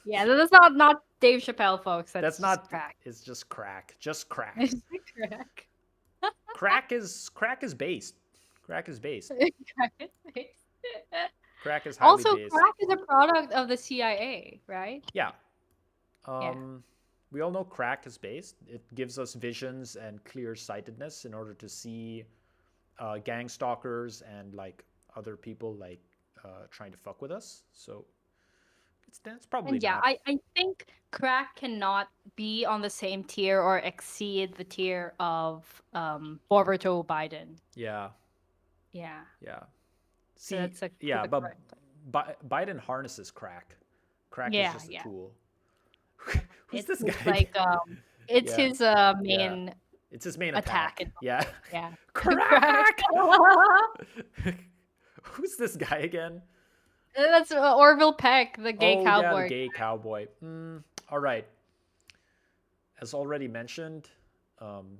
Yeah, that's not Dave Chappelle, folks. That's That's just not crack. it's just crack. Just crack. It's just crack. Crack is based. Crack is based. Crack. Crack is highly Also, based. crack is a product of the CIA, right? Yeah. Yeah. We all know crack is based. It gives us visions and clear sightedness in order to see gang stalkers and like other people like trying to fuck with us. So that's probably And yeah, not. I think crack cannot be on the same tier or exceed the tier of Boberto Biden. Yeah, Yeah. yeah. So See, that's a to yeah, the but correct. Biden harnesses crack. Crack is Yeah, just a yeah. tool. Who's It's this his guy again? like it's Yeah, his yeah. main It's his main attack. attack. Yeah. Yeah. Crack. Crack! Who's this guy again? That's Orville Peck, the gay Oh, yeah, the cowboy. gay cowboy. All right. As already mentioned, um,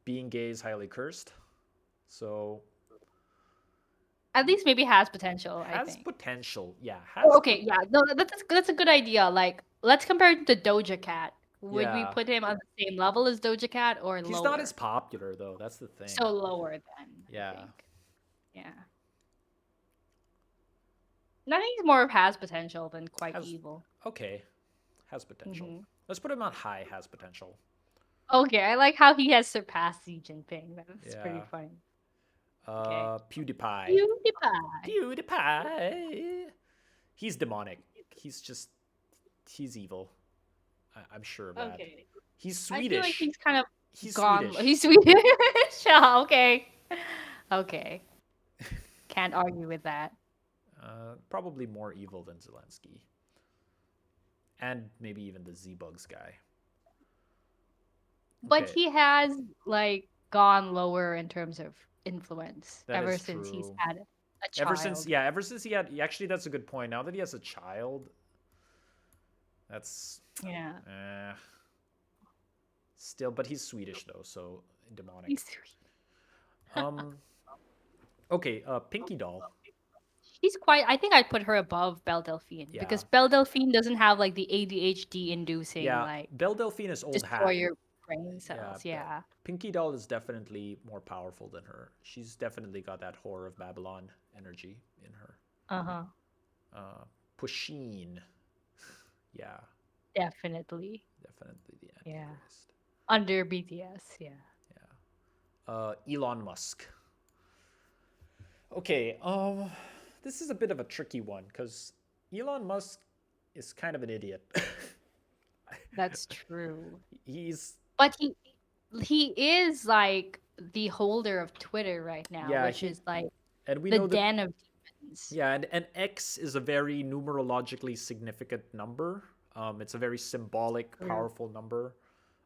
being gay is highly cursed. So At least maybe has potential, I has think. potential. Yeah, Oh, has okay, yeah. No, that's a good idea. Like, let's compare it to Doja Cat. Would we yeah. put him on the same level as Doja Cat or He's not as lower? popular though. That's the thing. So lower then, I Yeah. think. Yeah. And I think he's more of has potential than quite Has evil. okay. Has potential. Hmm. Let's put him on high. Has potential. Okay, I like how he has surpassed Xi Jinping. That's pretty Yeah. funny. Okay. PewDiePie. PewDiePie. PewDiePie. He's demonic. He's evil. I'm sure of that. Okay. He's I feel like Swedish. he's kind of He's gone. Swedish. He's Swedish. Yeah, okay. Okay. Can't argue with that. Probably more evil than Zelensky. And maybe even the Z-Bugs guy. But Okay, he has like gone lower in terms of influence that ever is since he's true. had a child. Ever since he had, actually, that's a good point. Now that he has a child, that's, Yeah. eh, still, but he's Swedish though, so demonic. He's sweet. Um, okay, Pinky Doll. He's quite. I think I'd put her above Belle Delphine Yeah. because Belle Delphine doesn't have like the ADHD inducing Yeah, like Belle Delphine is old destroy hat. your brain Yeah, cells. Yeah. Pinky Doll is definitely more powerful than her. She's definitely got that Whore of Babylon energy in her. Uh huh. Pusheen. Yeah, Definitely. definitely the Yeah. Antichrist. Under BTS. Yeah. Yeah. Elon Musk. Okay, this is a bit of a tricky one because Elon Musk is kind of an idiot. That's true. He's But he is like the holder of Twitter right now, yeah, which he is like and we the know that den of demons. yeah, and X is a very numerologically significant number. It's a very symbolic, True. powerful number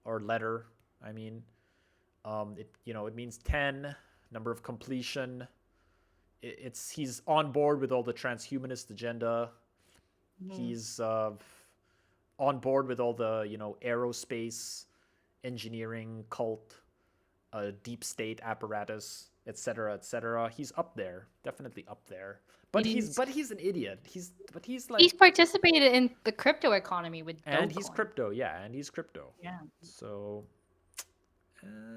or letter. I mean, it means 10, number of completion. It's he's on board with all the transhumanist agenda. Mhm. He's on board with all the aerospace engineering cult, deep state apparatus, etc., etc. He's up there, definitely up there. But he's He's but he's an idiot. He's like he's participated in the crypto economy with and he's Dogecoin. crypto, yeah, and he's crypto. Yeah. So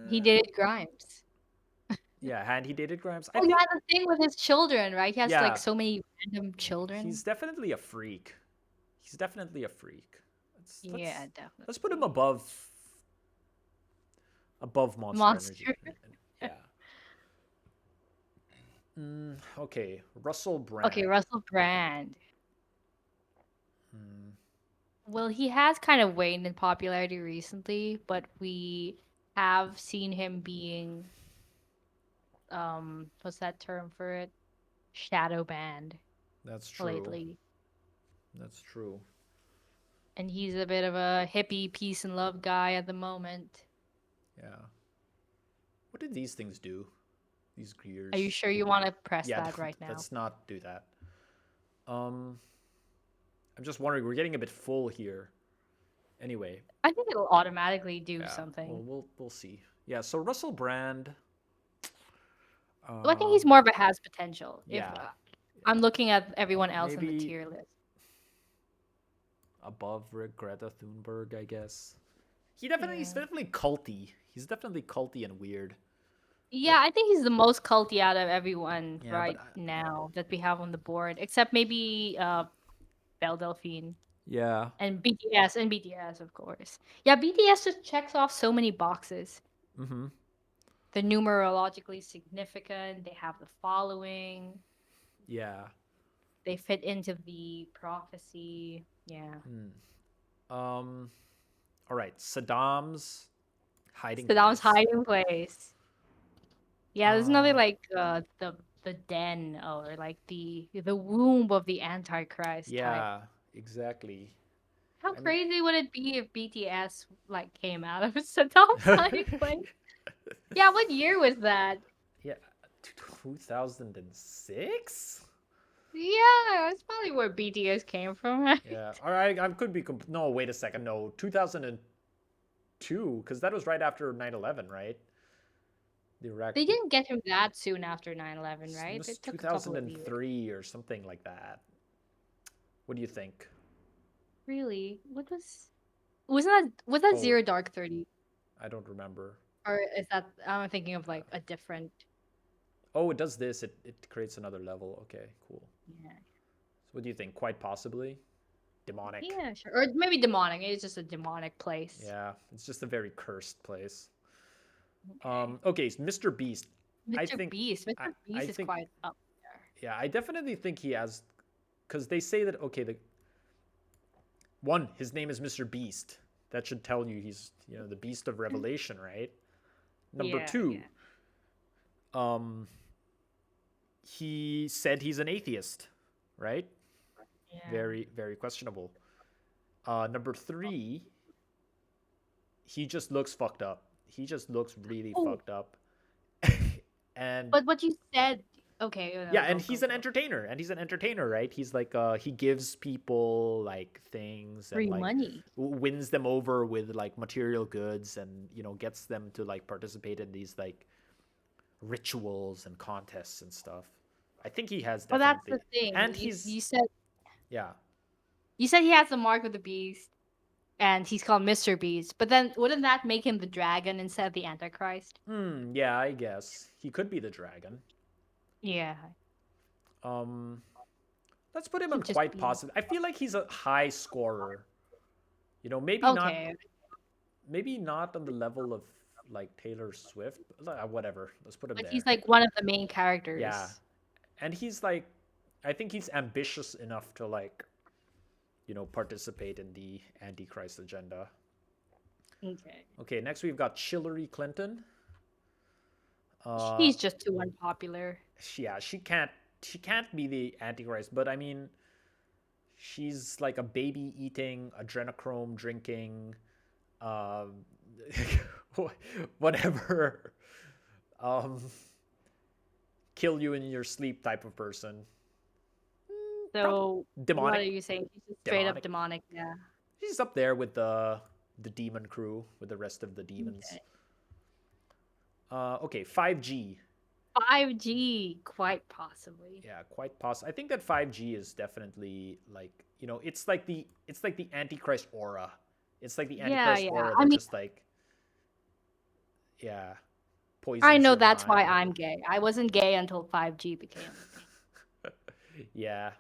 He uh, did it Grimes. yeah, and he dated Grimes. I Oh yeah, think the thing with his children, right? He has like yeah, so many random children. he's definitely a freak. He's definitely a freak. Let's Yeah, let's let's put him definitely. above Monster Energy. Monster. Yeah. Okay, Russell Okay, Brand. Russell Brand. Hmm, Well, he has kind of waned in popularity recently, but we have seen him being what's that term for it? Shadow banned that's true. lately. That's true. And he's a bit of a hippie peace and love guy at the moment. Yeah. What did these things do? These Are you gears? sure you want to press Yeah, that right now? let's not do that. Um, I'm just wondering. We're getting a bit full here. Anyway, I think it'll automatically do yeah. Well, something. we'll see. Yeah. So Russell Brand. Well, I think Um, he's more of a has potential. If yeah. Yeah. I'm looking at everyone else in the Maybe tier list. above Greta Thunberg, I guess. He's Yeah. definitely culty. He's definitely culty and weird. But Yeah, I think he's the most culty out of everyone yeah, but right now that we have on the board, except maybe Belle Delphine yeah. and BTS of course. Yeah, BTS just checks off so many boxes. Mm-hmm. They're numerologically significant. They have the following. Yeah. They fit into the prophecy. Yeah. Um. All right. Saddam's hiding Saddam's place. hiding place. Yeah, there's another Uh. like the den or like the womb of the Antichrist type. Yeah. Exactly. How I mean. crazy would it be if BTS like came out of Saddam's hiding place? Yeah, what year was that? Yeah. 2006. Yeah, that's probably where BTS came from, right? Yeah. All right. I could be. No. Wait a second. No. 2002. Because that was right after 9/11, right? The Iraq. They didn't get him that soon after 9/11, It right? was It took a couple of years. 2003 or something like that. What do you think? Really? Was that Oh, Zero Dark 30? I don't remember. Or is that I'm thinking of like a different. Oh, it does this. It creates another level. Okay, cool. Yeah. So what do you think? Quite possibly demonic. Yeah, sure. Or maybe demonic. It's just a demonic place. Yeah, it's just a very cursed place. Okay. Okay, so Mr. Beast. I Mr. think Beast. I Mr. I Beast is think quite up there. yeah, I definitely think he has because they say that okay, the one his name is Mr. Beast. That should tell you he's the beast of Revelation, right? Number Yeah, two, yeah. um, he said he's an atheist, right? Yeah. Very, very questionable. Number three, he just looks fucked up. He just looks really Oh, fucked up. And but what you said. Okay, yeah, go, and go, he's an go. entertainer. And he's an entertainer, right? He's like he gives people like things and Free like money. wins them over with like material goods and gets them to like participate in these like rituals and contests and stuff. I think he has Well, that's the definitely. thing. And You he's you said yeah. you said he has the mark of the beast, and he's called Mr. Beast. But then wouldn't that make him the dragon instead of the Antichrist? Yeah, I guess. He could be the dragon. Yeah, Um let's put him he'd on just quite be positive. I feel like he's a high scorer. You know, okay. maybe not on the level of like Taylor Swift. Whatever. Let's put him But he's there. like one of the main Yeah. characters. And he's like I think he's ambitious enough to like, participate in the Antichrist agenda. Okay. Okay, next we've got Hillary Clinton. Uh She's just too unpopular. yeah, she can't be the Antichrist, but I mean, she's like a baby eating, adrenochrome drinking, um, whatever, um, kill you in your sleep type of person. Probably So what demonic, are you saying? She's just straight up demonic. demonic. Yeah. She's up there with the demon crew, with the rest of the demons. Okay. Okay, 5G. 5G, quite possibly. Yeah, quite possible. I think that 5G is definitely like, it's like the Antichrist aura. It's like the Yeah, Antichrist yeah. aura I that mean, just like, yeah, I poisons know your that's why mind I'm and gay. I wasn't gay until 5G became a thing. yeah,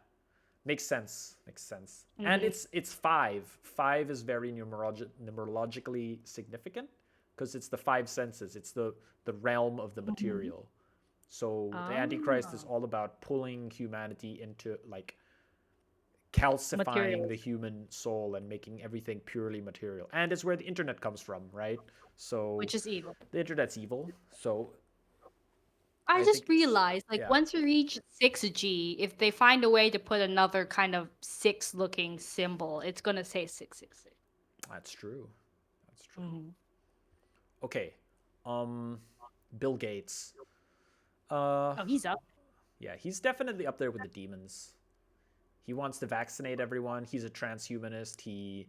makes sense. Makes sense. And Hmm. it's five. Five is very numerologically significant because it's the five senses. It's the realm of the Hmm. material. So the Antichrist is Oh, all about pulling humanity into like calcifying the materials, human soul and making everything purely material. And it's where the internet comes from, right? So which is evil. the internet's evil. So I I just think it's realized, like, yeah, once you reach 6G, if they find a way to put another kind of six looking symbol, it's gonna say 666. that's true. That's true. Hmm. Okay. Um Bill Gates. Uh Oh, he's up. yeah, he's definitely up there with the demons. He wants to vaccinate everyone. He's a transhumanist. He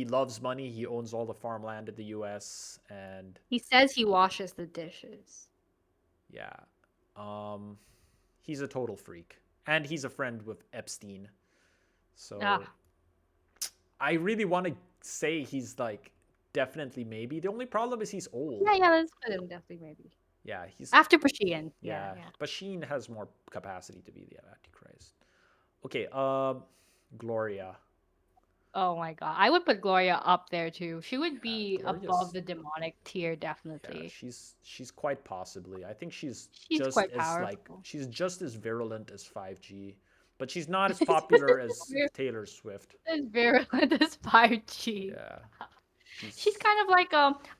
loves money. He owns all the farmland in the US and He says he washes the dishes. yeah. Um he's a total freak. And he's a friend with Epstein. So Ah, I really want to say he's like definitely maybe. The only problem is he's yeah, old. yeah, let's put him definitely maybe. Yeah, he's After Pashian. Yeah, yeah. yeah. Basheen has more capacity to be the Antichrist. Okay, Gloria. Oh my God. I would put Gloria up there too. She would Yeah, be above Gloria's the demonic tier, yeah, definitely. she's quite possibly. I think she's She's just quite as like powerful. she's just as virulent as 5G, but she's not as popular as Taylor Swift. It's virulent as 5G. Yeah. She's She's kind of like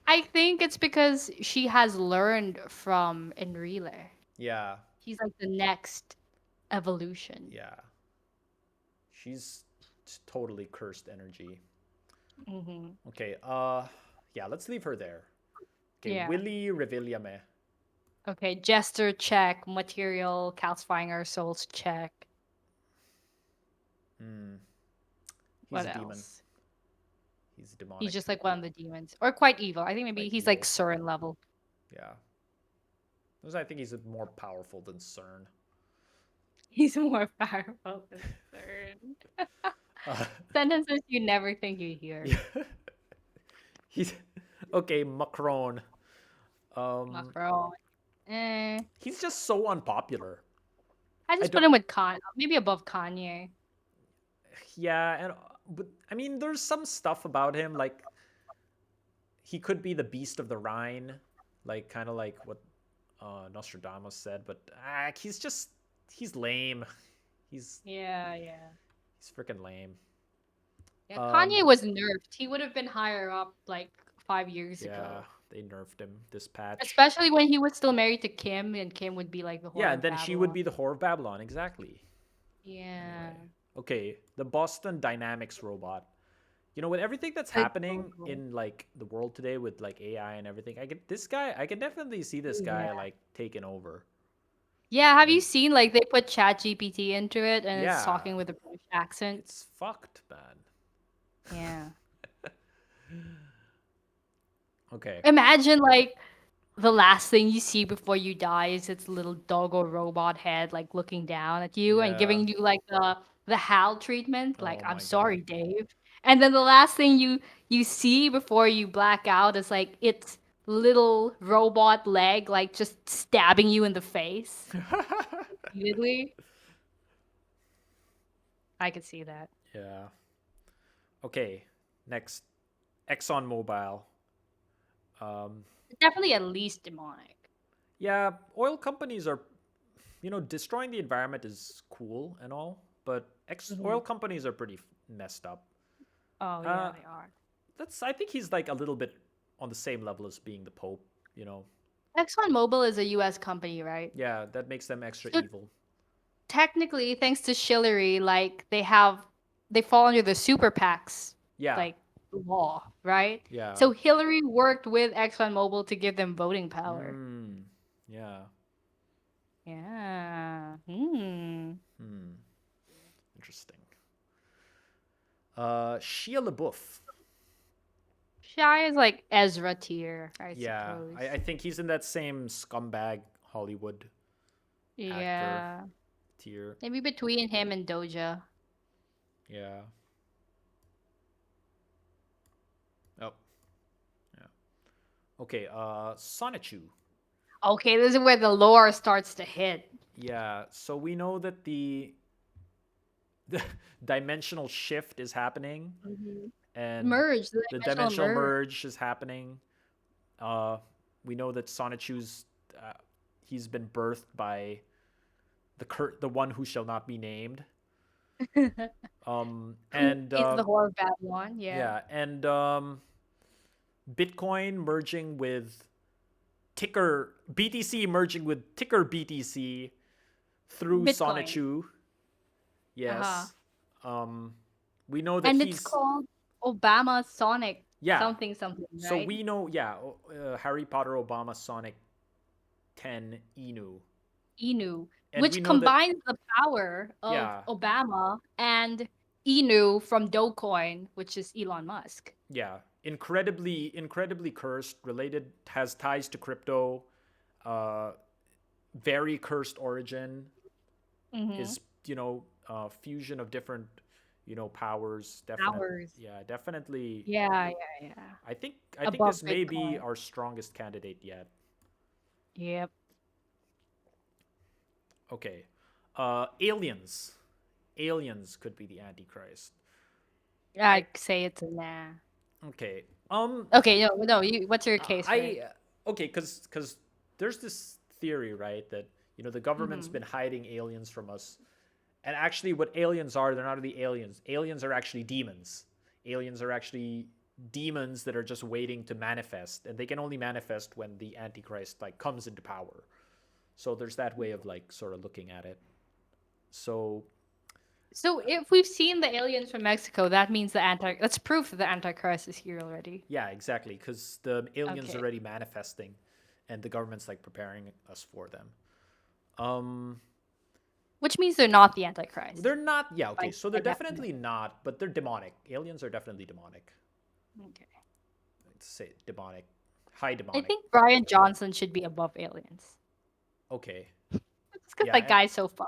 I think it's because she has learned from Enrile. yeah, She's like the next evolution. yeah. She's totally cursed energy. Hmm. Okay, yeah, let's leave her there. Okay, Yeah. Willy Revillame. Okay, Jester check, material calcifying our souls check. Hmm. He's What a demon. else? He's He's demonic. just like one of the demons, or quite evil. I think maybe Quite he's like evil. Surin level. Yeah. Because I think he's more powerful than CERN. He's more powerful than Surin. Uh, Sentences you never think you hear. yeah. He's okay, Macron. Um Macron. Eh. he's just so unpopular. I I just put don't him with maybe above Kanye. yeah, and but I mean there's some stuff about him like he could be the beast of the Rhine, like kind of like what Nostradamus said, but he's lame. He's Yeah, yeah. he's freaking lame. Yeah, Kanye Um, was nerfed. He would have been higher up like 5 years yeah, ago. they nerfed him this patch. Especially when he was still married to Kim, and Kim would be like the Yeah, whore and of then she would Babylon. be the whore of Babylon, exactly. Yeah. Anyway, okay, the Boston Dynamics robot. You know, with everything that's Like, happening in like the world today with like AI and everything, I can definitely see this guy yeah. like taking over. Yeah, have you And seen like they put ChatGPT into it and it's yeah, talking with a British accent? it's fucked, man. Yeah. Okay. Imagine like the last thing you see before you die is its little dog or robot head like looking down at you and Yeah. giving you like the Hal treatment, like Oh I'm my god. sorry, Dave. And then the last thing you see before you black out is like its little robot leg like just stabbing you in the face repeatedly. I could see that. Yeah. Okay. Next, ExxonMobil. Um, Definitely at least demonic. yeah, oil companies are, destroying the environment is cool and all, but Hmm. oil companies are pretty messed up. Oh Uh, yeah, they are. I think he's like a little bit on the same level as being the Pope, you know. ExxonMobil is a US company, right? Yeah, that makes them extra So evil. technically, thanks to Shillery, like they fall under the super PACs Yeah, like law, right? yeah. So Hillary worked with ExxonMobil to give them voting power. Hmm. Yeah. Yeah. Hmm. Hmm. Interesting. Shia LaBeouf. Shy is like Ezra tier, I Yeah, suppose. I think he's in that same scumbag Hollywood actor Yeah. tier. Maybe between him and Doja. Yeah. Oh, yeah. Okay, Sonichu. Okay, this is where the lore starts to hit. Yeah, so we know that the dimensional shift is happening Mhm. and Merge, the the dimensional dimensional merge. merge is happening. Uh, we know that Sonichu's uh, he's been birthed by the one who shall not be named. Who And is the whore of Babylon? Yeah. yeah, and Bitcoin merging with ticker BTC merging with ticker BTC through Bitcoin. Sonichu. Uh-huh. Yes. We know that And it's he's called Obama Sonic yeah. something something, So right? we know Harry Potter Obama Sonic 10 Inu. Inu, And we which know that combines the power of yeah, Obama and Inu from Dogecoin, which is Elon Musk. yeah, incredibly cursed, related has ties to crypto, uh very cursed origin Mm-hmm. is, fusion of different, powers, definite. Powers. Yeah, definitely. Yeah, yeah, yeah. I think Above this may be Bitcoin. our strongest candidate yet. Yep. Okay. Aliens. Aliens could be the Antichrist. I I'd say it's a nah. okay. Okay, no, no. What's your case for it? I okay, because there's this theory, right, that the government's Mm-hmm. been hiding aliens from us, and actually, what aliens are, they're not really aliens. Aliens are actually demons. Aliens are actually demons that are just waiting to manifest, and they can only manifest when the Antichrist like comes into power. So there's that way of like sort of looking at it. So So if we've seen the aliens from Mexico, that means that's proof that the Antichrist is here already. yeah, exactly, because the aliens are Okay. already manifesting, and the government's like preparing us for them. Um, Which means they're not the Antichrist. they're not. Yeah, okay. So they're By definitely definition. not, but they're demonic. Aliens are definitely demonic. Okay. Let's say demonic, high I demonic. think Brian Johnson should be above aliens. Okay. It's because Yeah, that guy's so fun.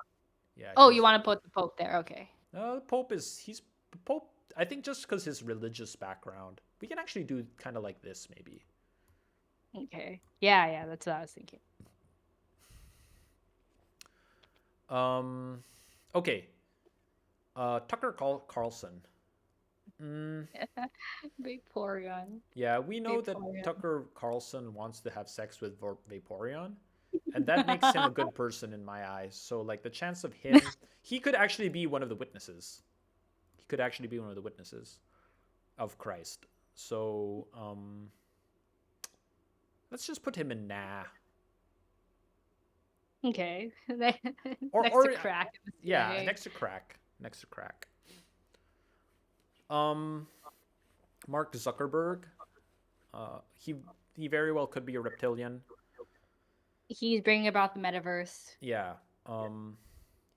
yeah. Oh, you He's want to put the Pope there? Okay. the Pope is he's Pope. I think just because his religious background, we can actually do kind of like this maybe. Okay. Yeah, yeah, that's what I was thinking. Um, okay. Tucker Carlson. Mm, Vaporeon. yeah, we know that Vaporeon. Tucker Carlson wants to have sex with Vaporeon, and that makes him a good person in my eyes. So like the chance of him, he could actually be one of the witnesses. He could actually be one of the witnesses of Christ. So let's just put him in nah. Okay. Or Next to or crack in the yeah, CIA. next to crack. Next to crack. Um Mark Zuckerberg. He very well could be a reptilian. He's bringing about the metaverse. Yeah. Um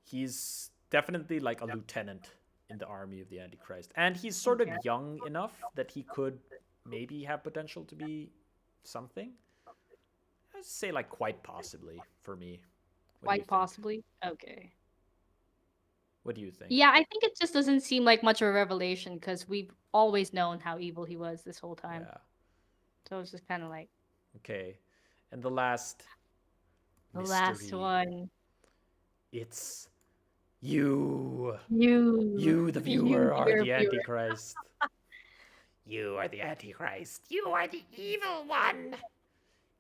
he's definitely like a lieutenant in the army of the Antichrist. And he's sort of Okay. young enough that he could maybe have potential to be something. say like quite possibly for me. What do you Quite think? possibly. Okay. What do you think? Yeah, I think it just doesn't seem like much of a revelation because we've always known how evil he was this whole time. Yeah. So it's just kind of like Okay. And the last the last mystery. one. It's you. You, You, the you, viewer, are dear the viewer. Antichrist. You are the Antichrist. You are the evil one.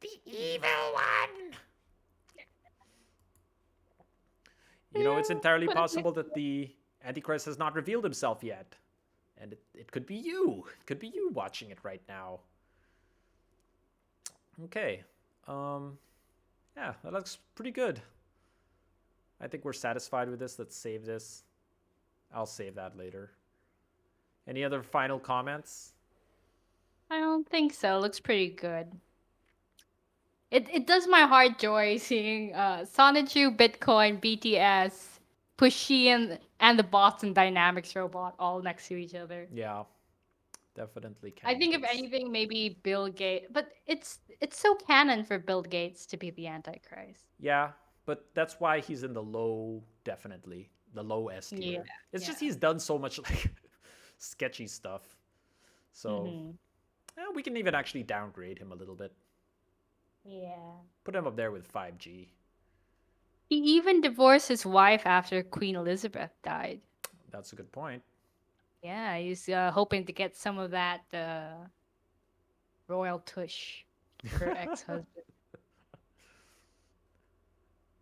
The evil one. It's Yeah, entirely but possible that the Antichrist has not revealed himself yet. And it could be you. It could be you watching it right now. Okay. Yeah, that looks pretty good. I think we're satisfied with this. Let's save this. I'll save that later. Any other final comments? I don't think so. Looks pretty good. It does my heart joy seeing Sonichu, Bitcoin, BTS, Pushy, and the Boston Dynamics robot all next to each other. Yeah, definitely I think if candidates. anything, maybe Bill Gates, but it's so canon for Bill Gates to be the Antichrist. Yeah, but that's why he's in the low, definitely. The low S Yeah, tier. It's just yeah. he's done so much like sketchy stuff. So Mm-hmm. we can even actually downgrade him a little bit. Yeah. Put him up there with 5G. He even divorced his wife after Queen Elizabeth died. That's a good point. Yeah, he's hoping to get some of that royal tush for her ex-husband.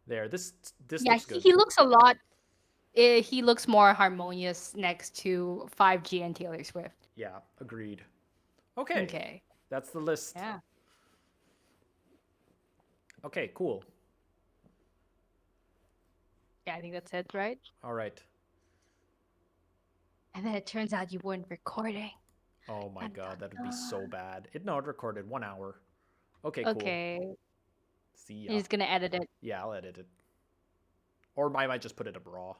There, this Yeah, looks good. he looks a lot. He looks more harmonious next to 5G and Taylor Swift. Yeah, agreed. Okay, Okay. that's the list. Yeah. Okay, cool. Yeah, I think that's it, right? All right. And then it turns out you weren't recording. Oh my Dun, god, dun, that would be so dun. bad. It recorded 1 hour. Okay, cool. Okay. See ya. He's gonna edit it. Yeah, I'll edit it. Or I might just put it up raw.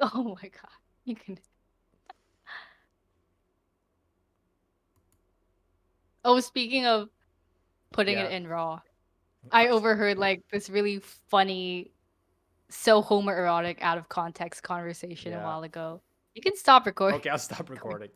Oh my god. You can. Oh, speaking of putting it Yeah. in raw, I overheard like this really funny, so homoerotic, out of context conversation a Yeah. while ago. You can stop recording. Okay, I'll stop recording.